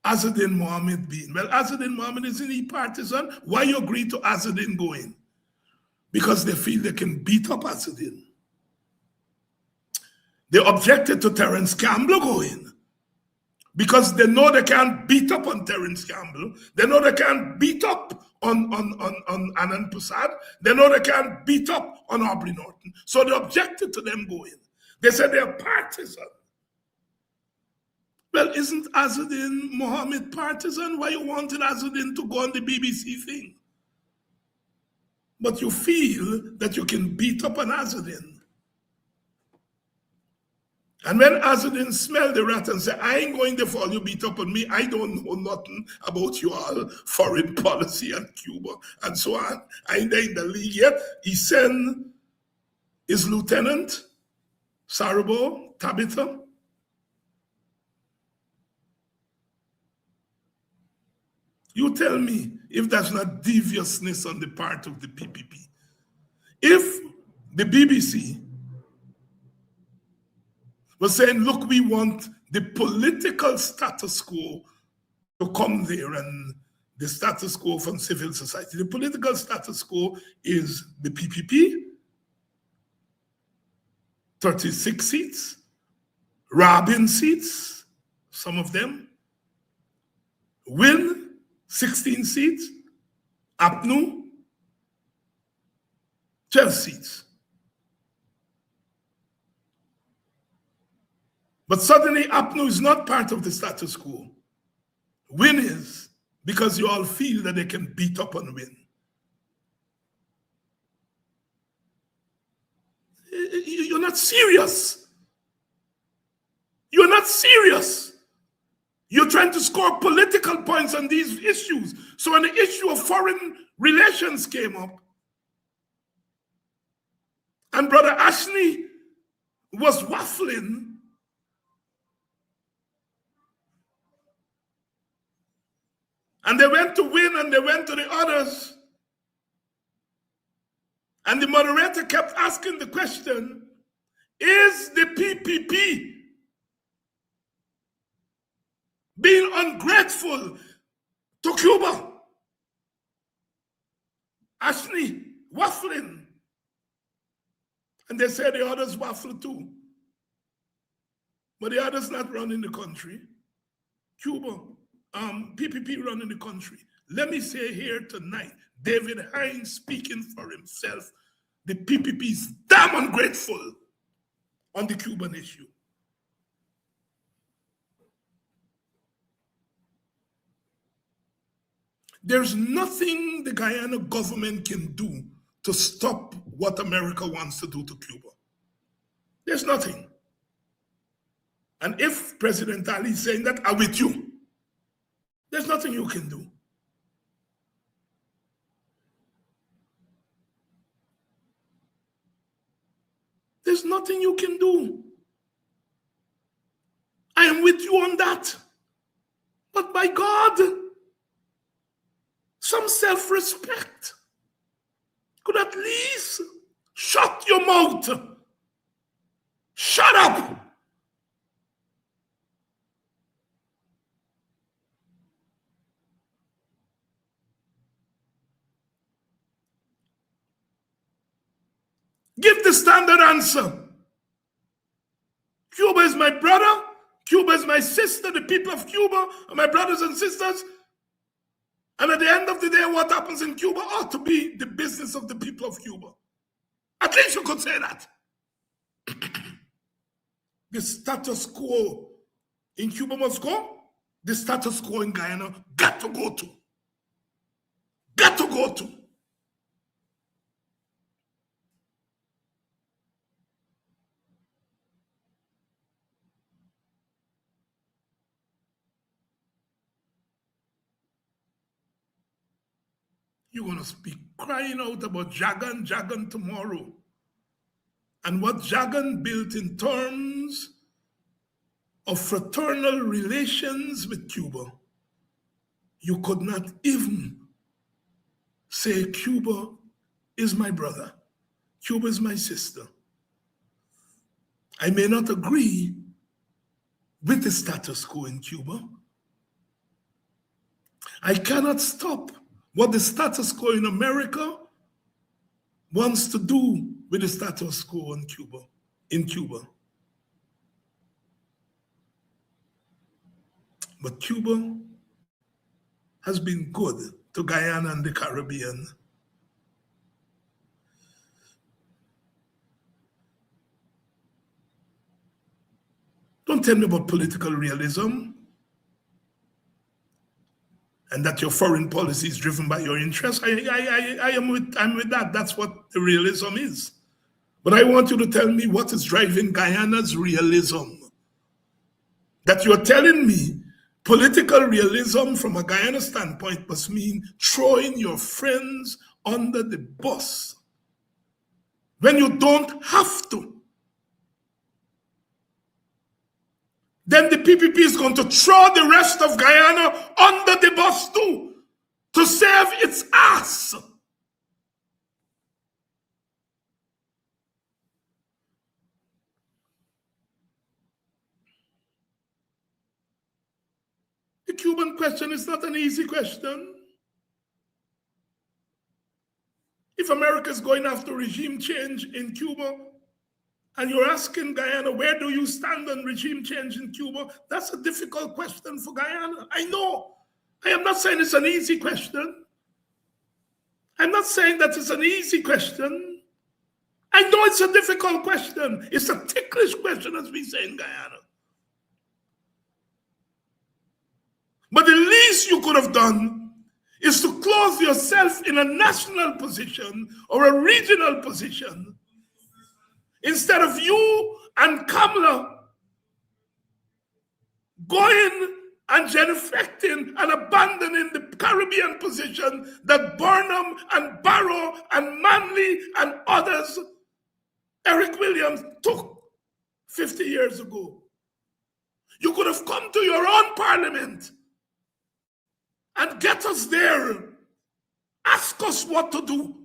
Azzeddin Mohammed being. Well, Azzeddin Mohammed, isn't he partisan? Why you agree to Azzeddin going? Because they feel they can beat up Azzeddin. They objected to Terence Campbell going because they know they can't beat up on Terence Campbell. They know they can't beat up on Anand Prasad. They know they can't beat up on Aubrey Norton. So they objected to them going. They said they're partisan. Well, isn't Azzeddin Mohammed partisan? Why you wanted Azzeddin to go on the BBC thing? but you feel that you can beat up an Azzadin. And when Azzadin smelled the rat and said, I ain't going to fall, you beat up on me, I don't know nothing about you all foreign policy and Cuba and so on. I ain't in the league yet. He sent his lieutenant, Sarabo, Tabitha. You tell me if that's not deviousness on the part of the PPP. If the BBC was saying, look, we want the political status quo to come there and the status quo from civil society. The political status quo is the PPP, 36 seats, Rabin seats, some of them, Win, 16 seats, APNU, 12 seats. But suddenly APNU is not part of the status quo. Win is, because you all feel that they can beat up on Win. You're not serious. You're not serious. You're trying to score political points on these issues. So when the issue of foreign relations came up, and Brother Ashley was waffling, and they went to Win and they went to the others, and the moderator kept asking the question, is the PPP being ungrateful to Cuba? Ashley waffling. And they said the others waffle too. But the others not running the country. Cuba, PPP running the country. Let me say here tonight, David Hines speaking for himself, the PPP is damn ungrateful on the Cuban issue. There's nothing the Guyana government can do to stop what America wants to do to Cuba. There's nothing. And if President Ali is saying that, I'm with you. There's nothing you can do. There's nothing you can do. I am with you on that. But by God, some self-respect. Could at least shut your mouth. Shut up. Give the standard answer. Cuba is my brother. Cuba is my sister. The people of Cuba are my brothers and sisters. And at the end of the day, what happens in Cuba ought to be the business of the people of Cuba. At least you could say that. The status quo in Cuba must go. The status quo in Guyana got to go to. Got to go to. You're going to be crying out about Jagan tomorrow. And what Jagan built in terms of fraternal relations with Cuba, you could not even say Cuba is my brother. Cuba is my sister. I may not agree with the status quo in Cuba. I cannot stop what the status quo in America wants to do with the status quo in Cuba. But Cuba has been good to Guyana and the Caribbean. Don't tell me about political realism. and that your foreign policy is driven by your interests. I'm with that. That's what the realism is. But I want you to tell me what is driving Guyana's realism. That you're telling me political realism from a Guyana standpoint must mean throwing your friends under the bus when you don't have to. Then the PPP is going to throw the rest of Guyana under the bus too to save its ass. The Cuban question is not an easy question. If America is going after regime change in Cuba, and you're asking Guyana, where do you stand on regime change in Cuba? That's a difficult question for Guyana. I know. I am not saying it's an easy question. I'm not saying that it's an easy question. I know it's a difficult question. It's a ticklish question, as we say in Guyana. But the least you could have done is to close yourself in a national position or a regional position instead of you and Kamala going and genuflecting and abandoning the Caribbean position that Burnham and Barrow and Manley and others, Eric Williams, took 50 years ago. You could have come to your own parliament and get us there. Ask us what to do.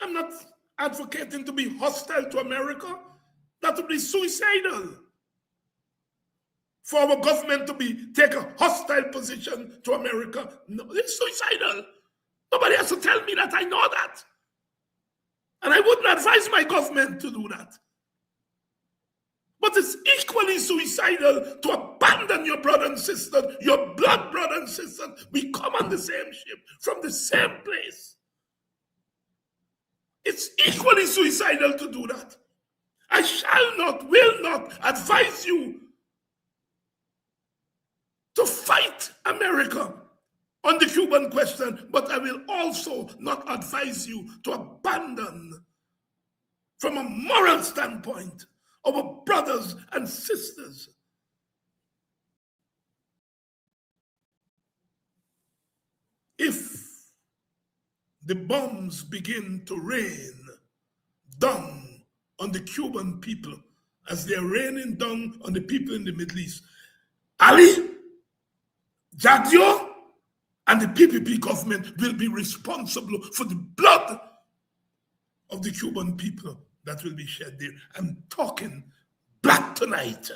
I'm not advocating to be hostile to America. That would be suicidal for our government to take a hostile position to America. No, it's suicidal. Nobody has to tell me that. I know that. And I wouldn't advise my government to do that. But it's equally suicidal to abandon your brother and sister, your blood brother and sister. We come on the same ship from the same place. It's equally suicidal to do that. I shall not, will not advise you to fight America on the Cuban question, but I will also not advise you to abandon, from a moral standpoint, our brothers and sisters. If the bombs begin to rain down on the Cuban people as they are raining down on the people in the Middle East, Ali, Jadio, and the PPP government will be responsible for the blood of the Cuban people that will be shed there. I'm talking black tonight.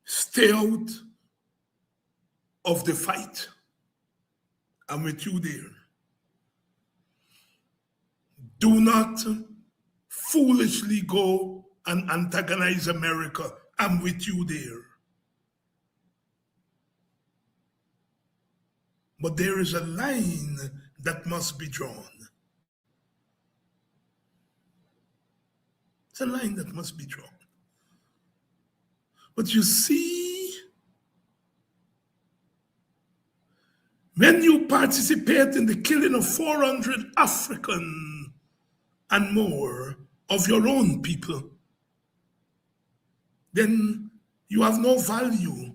Stay out of the fight. I'm with you there. Do not foolishly go and antagonize America. I'm with you there. But there is a line that must be drawn. It's a line that must be drawn. But you see, when you participate in the killing of 400 African and more of your own people, then you have no value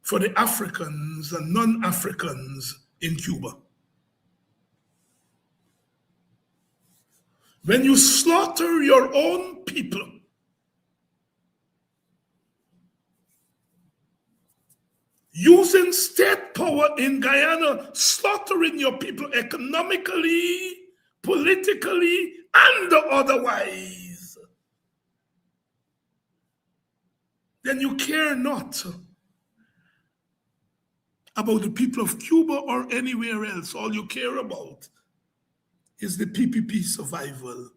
for the Africans and non-Africans in Cuba. When you slaughter your own people, using state power in Guyana, slaughtering your people economically, politically, and otherwise, then you care not about the people of Cuba or anywhere else. All you care about is the PPP survival.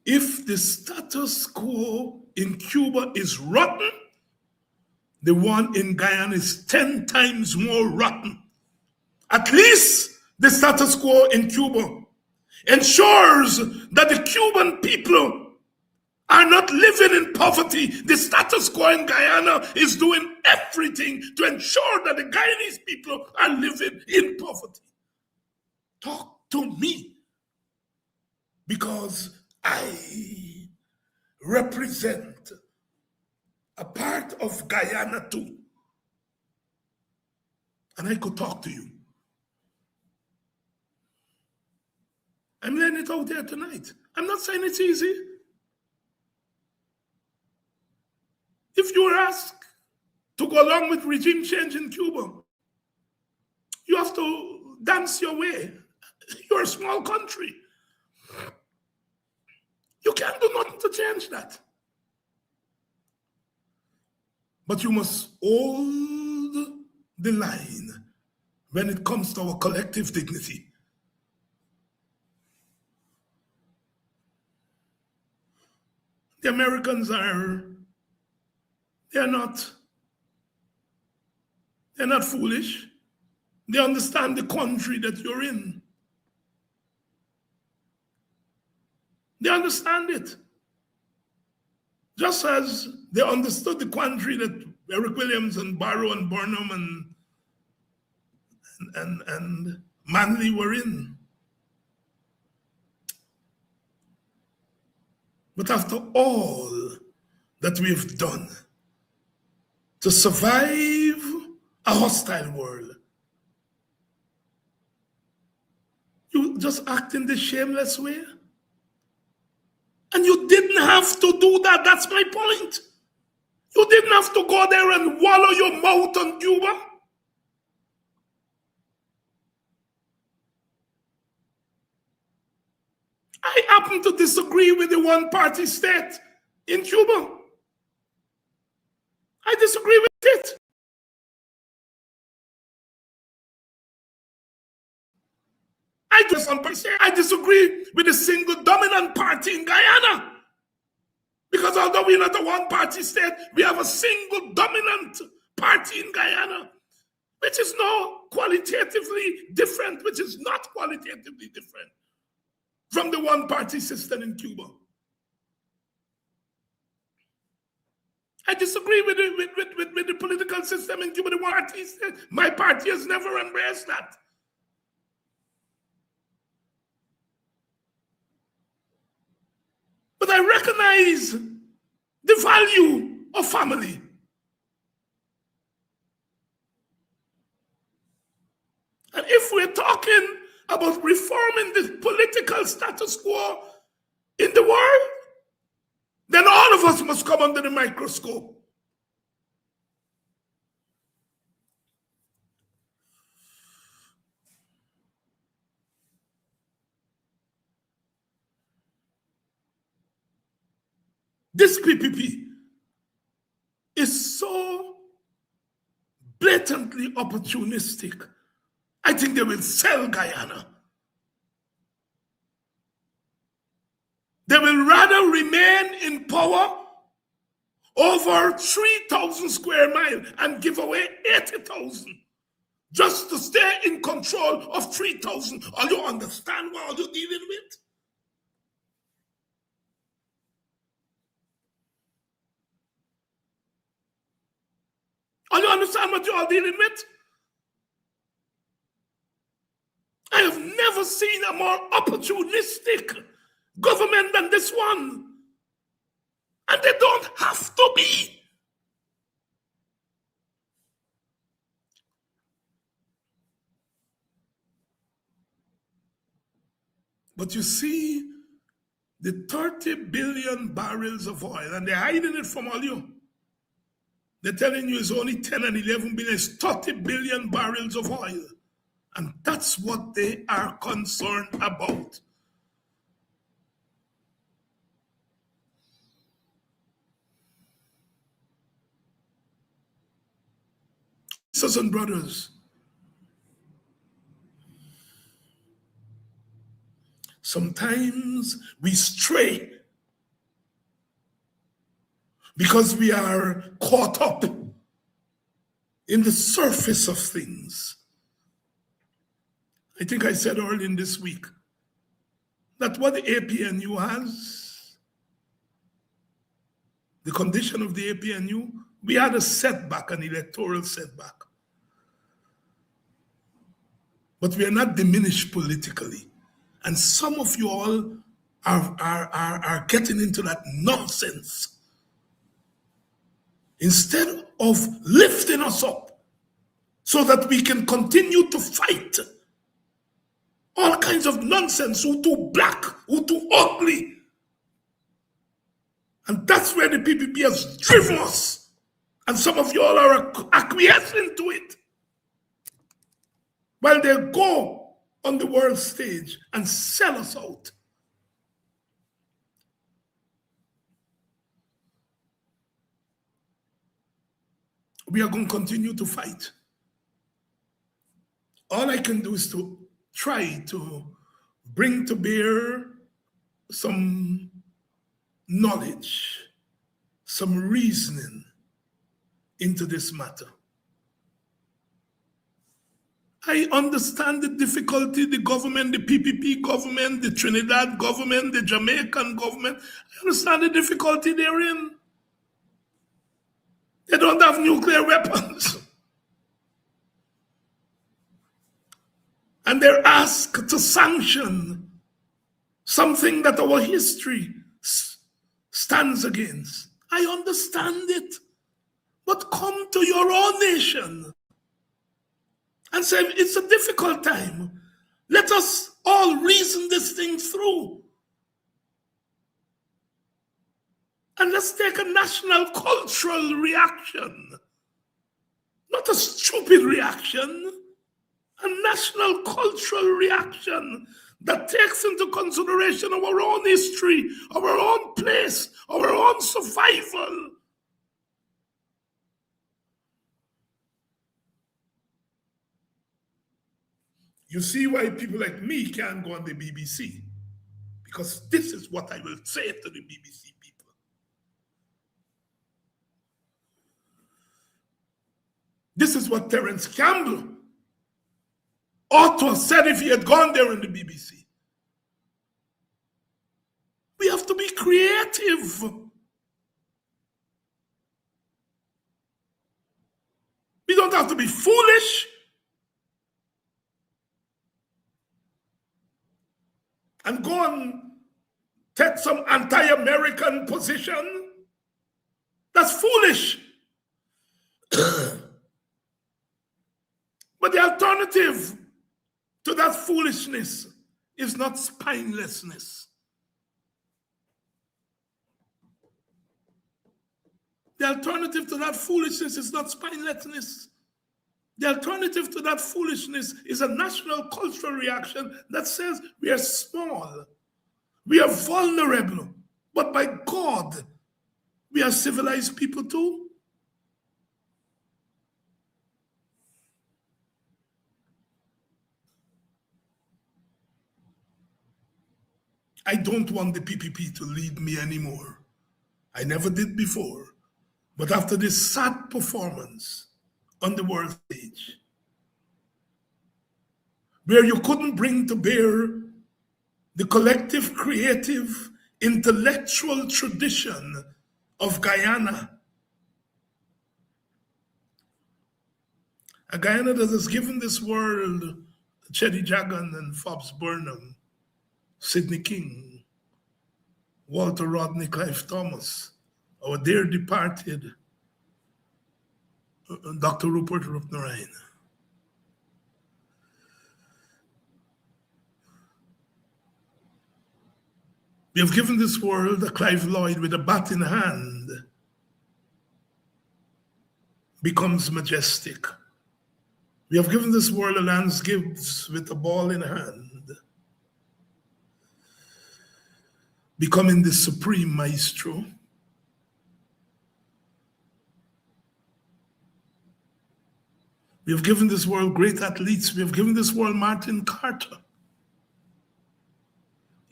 If the status quo in Cuba is rotten, the one in Guyana is 10 times more rotten. At least the status quo in Cuba ensures that the Cuban people are not living in poverty. The status quo in Guyana is doing everything to ensure that the Guyanese people are living in poverty. Talk to me, because I represent a part of Guyana too. And I could talk to you. I'm laying it out there tonight. I'm not saying it's easy. If you were asked to go along with regime change in Cuba, you have to dance your way. You're a small country. You can't do nothing to change that. But you must hold the line when it comes to our collective dignity. The Americans they're not foolish. They understand the country that you're in. They understand it. Just as they understood the country that Eric Williams and Barrow and Burnham and Manley were in. But after all that we've done to survive a hostile world, you just act in this shameless way? And you didn't have to do that. That's my point. You didn't have to go there and wallow your mouth on Cuba. I happen to disagree with the one-party state in Cuba. I disagree with it. I disagree with the single dominant party in Guyana. Because although we're not a one-party state, we have a single dominant party in Guyana, which is not qualitatively different from the one-party system in Cuba. I disagree with the political system in Cuba, the one-party state. My party has never embraced that. But I recognize the value of family. And if we're talking about reforming the political status quo in the world, then all of us must come under the microscope. This PPP is so blatantly opportunistic. I think they will sell Guyana. They will rather remain in power over 3,000 square miles and give away 80,000 just to stay in control of 3,000. Are you understand what you're dealing with? Are you understand what you are dealing with? I have never seen a more opportunistic government than this one. And they don't have to be. But you see, the 30 billion barrels of oil, and they're hiding it from all you. They're telling you it's only 10 and 11 billion, it's 30 billion barrels of oil. And that's what they are concerned about. Sisters and brothers, sometimes we stray because we are caught up in the surface of things. I think I said earlier in this week that what the APNU has, the condition of the APNU, we had a setback, an electoral setback. But we are not diminished politically. And some of you all are getting into that nonsense. Instead of lifting us up so that we can continue to fight all kinds of nonsense, who too black, who too ugly. And that's where the PPP has driven us. And some of you all are acquiescing to it. While they go on the world stage and sell us out. We are going to continue to fight. All I can do is to try to bring to bear some knowledge, some reasoning into this matter. I understand the difficulty, the government, the PPP government, the Trinidad government, the Jamaican government. I understand the difficulty they're in. They don't have nuclear weapons. And they're asked to sanction something that our history stands against. I understand it. But come to your own nation and say, it's a difficult time. Let us all reason this thing through. And let's take a national cultural reaction. Not a stupid reaction. A national cultural reaction that takes into consideration our own history, our own place, our own survival. You see why people like me can't go on the BBC. Because this is what I will say to the BBC people. This is what Terence Campbell ought to have said if he had gone there in the BBC. We have to be creative. We don't have to be foolish. And go and take some anti-American position. That's foolish. But the alternative to that foolishness is not spinelessness. The alternative to that foolishness is not spinelessness. The alternative to that foolishness is a national cultural reaction that says we are small, we are vulnerable, but by God, we are civilized people too. I don't want the PPP to lead me anymore. I never did before. But after this sad performance on the world stage, where you couldn't bring to bear the collective, creative, intellectual tradition of Guyana, a Guyana that has given this world Cheddi Jagan and Forbes Burnham, Sidney King, Walter Rodney, Clive Thomas, our dear departed Dr. Rupert Roopnaraine. We have given this world a Clive Lloyd with a bat in hand becomes majestic. We have given this world a Lance Gibbs with a ball in hand becoming the supreme maestro. We have given this world great athletes. We have given this world Martin Carter,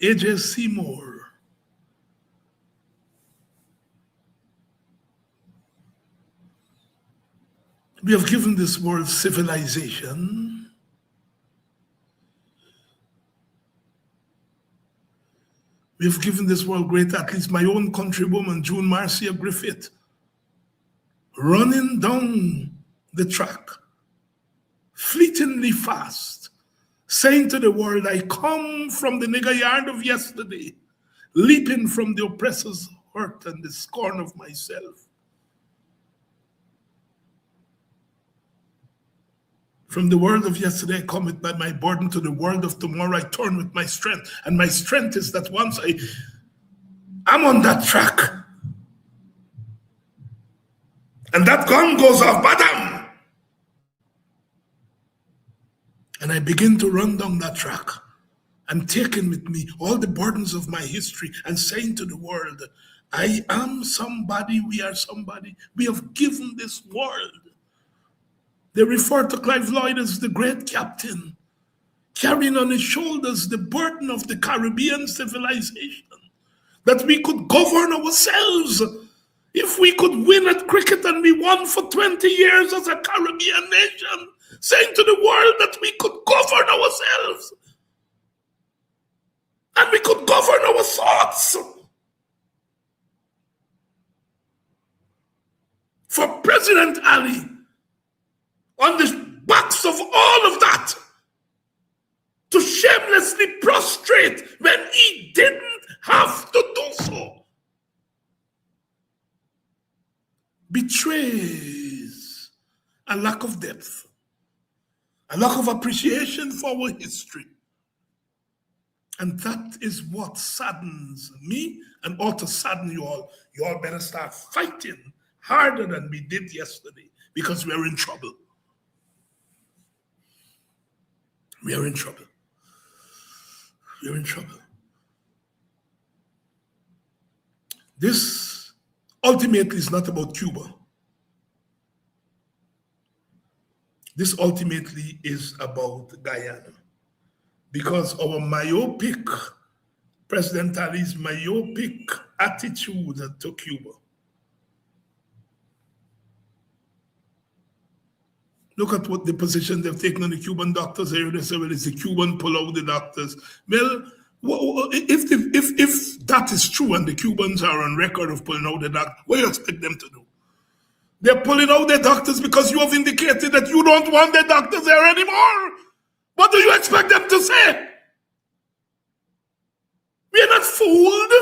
A.J. Seymour, We have given this world civilization. We have given this world great athletes. My own countrywoman, June Marcia Griffith, running down the track, fleetingly fast, saying to the world, I come from the nigger yard of yesterday, leaping from the oppressor's hurt and the scorn of myself. From the world of yesterday, I come with my burden. To the world of tomorrow, I turn with my strength. And my strength is that once I'm on that track, and that gun goes off, badam! And I begin to run down that track. I'm taking with me all the burdens of my history and saying to the world, I am somebody, we are somebody. We have given this world. They refer to Clive Lloyd as the great captain, carrying on his shoulders the burden of the Caribbean civilization, that we could govern ourselves. If we could win at cricket, and we won for 20 years as a Caribbean nation, saying to the world that we could govern ourselves and we could govern our thoughts. For President Ali, on the backs of all of that, to shamelessly prostrate when he didn't have to do so, betrays a lack of depth, a lack of appreciation for our history. And that is what saddens me and ought to sadden you all. You all better start fighting harder than we did yesterday, because we are in trouble. We are in trouble. We are in trouble. This ultimately is not about Cuba. This ultimately is about Guyana. Because our myopic, President Ali's myopic attitude to Cuba. Look at what the position they've taken on the Cuban doctors here. They say, well, it's the Cuban pull out the doctors. Well, if that is true and the Cubans are on record of pulling out the doctors, what do you expect them to do? They're pulling out their doctors because you have indicated that you don't want the doctors there anymore. What do you expect them to say? We are not fooled.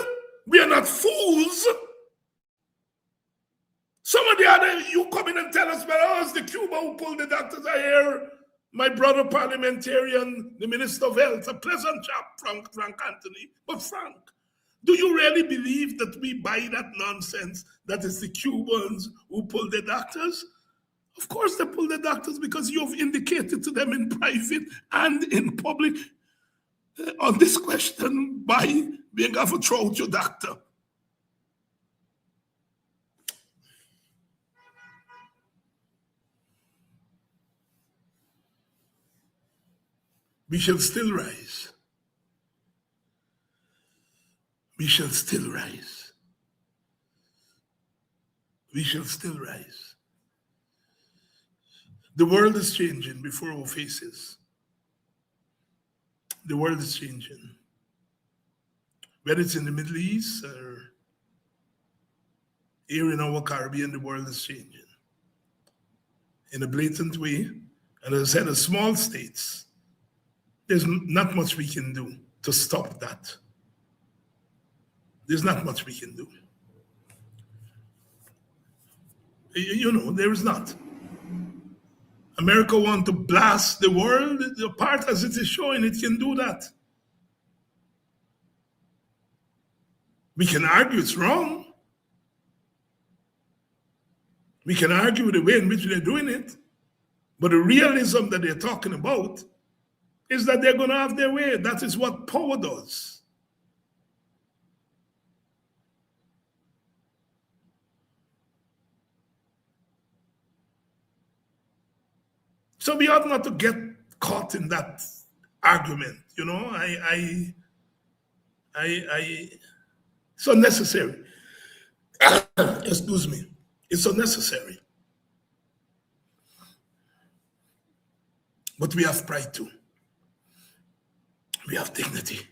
We are not fools. Some of the other, you come in and tell us, well, oh, it's the Cuba who pulled the doctors out here. My brother parliamentarian, the Minister of Health, a pleasant chap, Frank Anthony. But Frank, do you really believe that we buy that nonsense that it's the Cubans who pulled the doctors? Of course they pulled the doctors because you have indicated to them in private and in public on this question by being able to throw out your doctor. We shall still rise. We shall still rise. We shall still rise. The world is changing before our faces. The world is changing. Whether it's in the Middle East or here in our Caribbean, the world is changing in a blatant way. And as I said, the small states, there's not much we can do to stop that. There's not much we can do. You know, there is not. America wants to blast the world apart as it is showing. It can do that. We can argue it's wrong. We can argue the way in which they're doing it. But the realism that they're talking about is that they're going to have their way. That is what power does. So we ought not to get caught in that argument, you know. It's unnecessary. Excuse me. It's unnecessary. But we have pride too. We have dignity.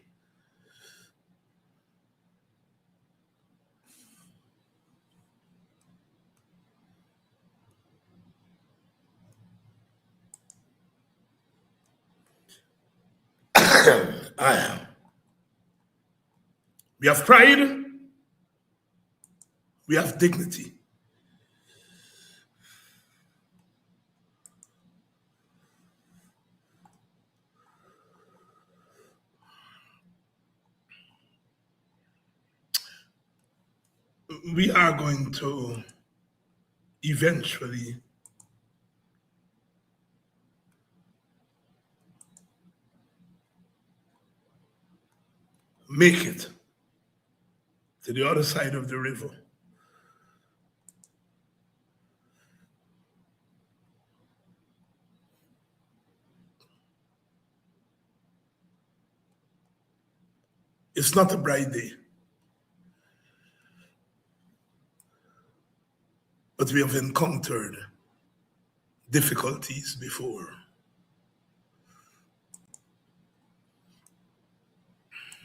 We have pride. We have dignity. We are going to eventually make it to the other side of the river. It's not a bright day, but we have encountered difficulties before.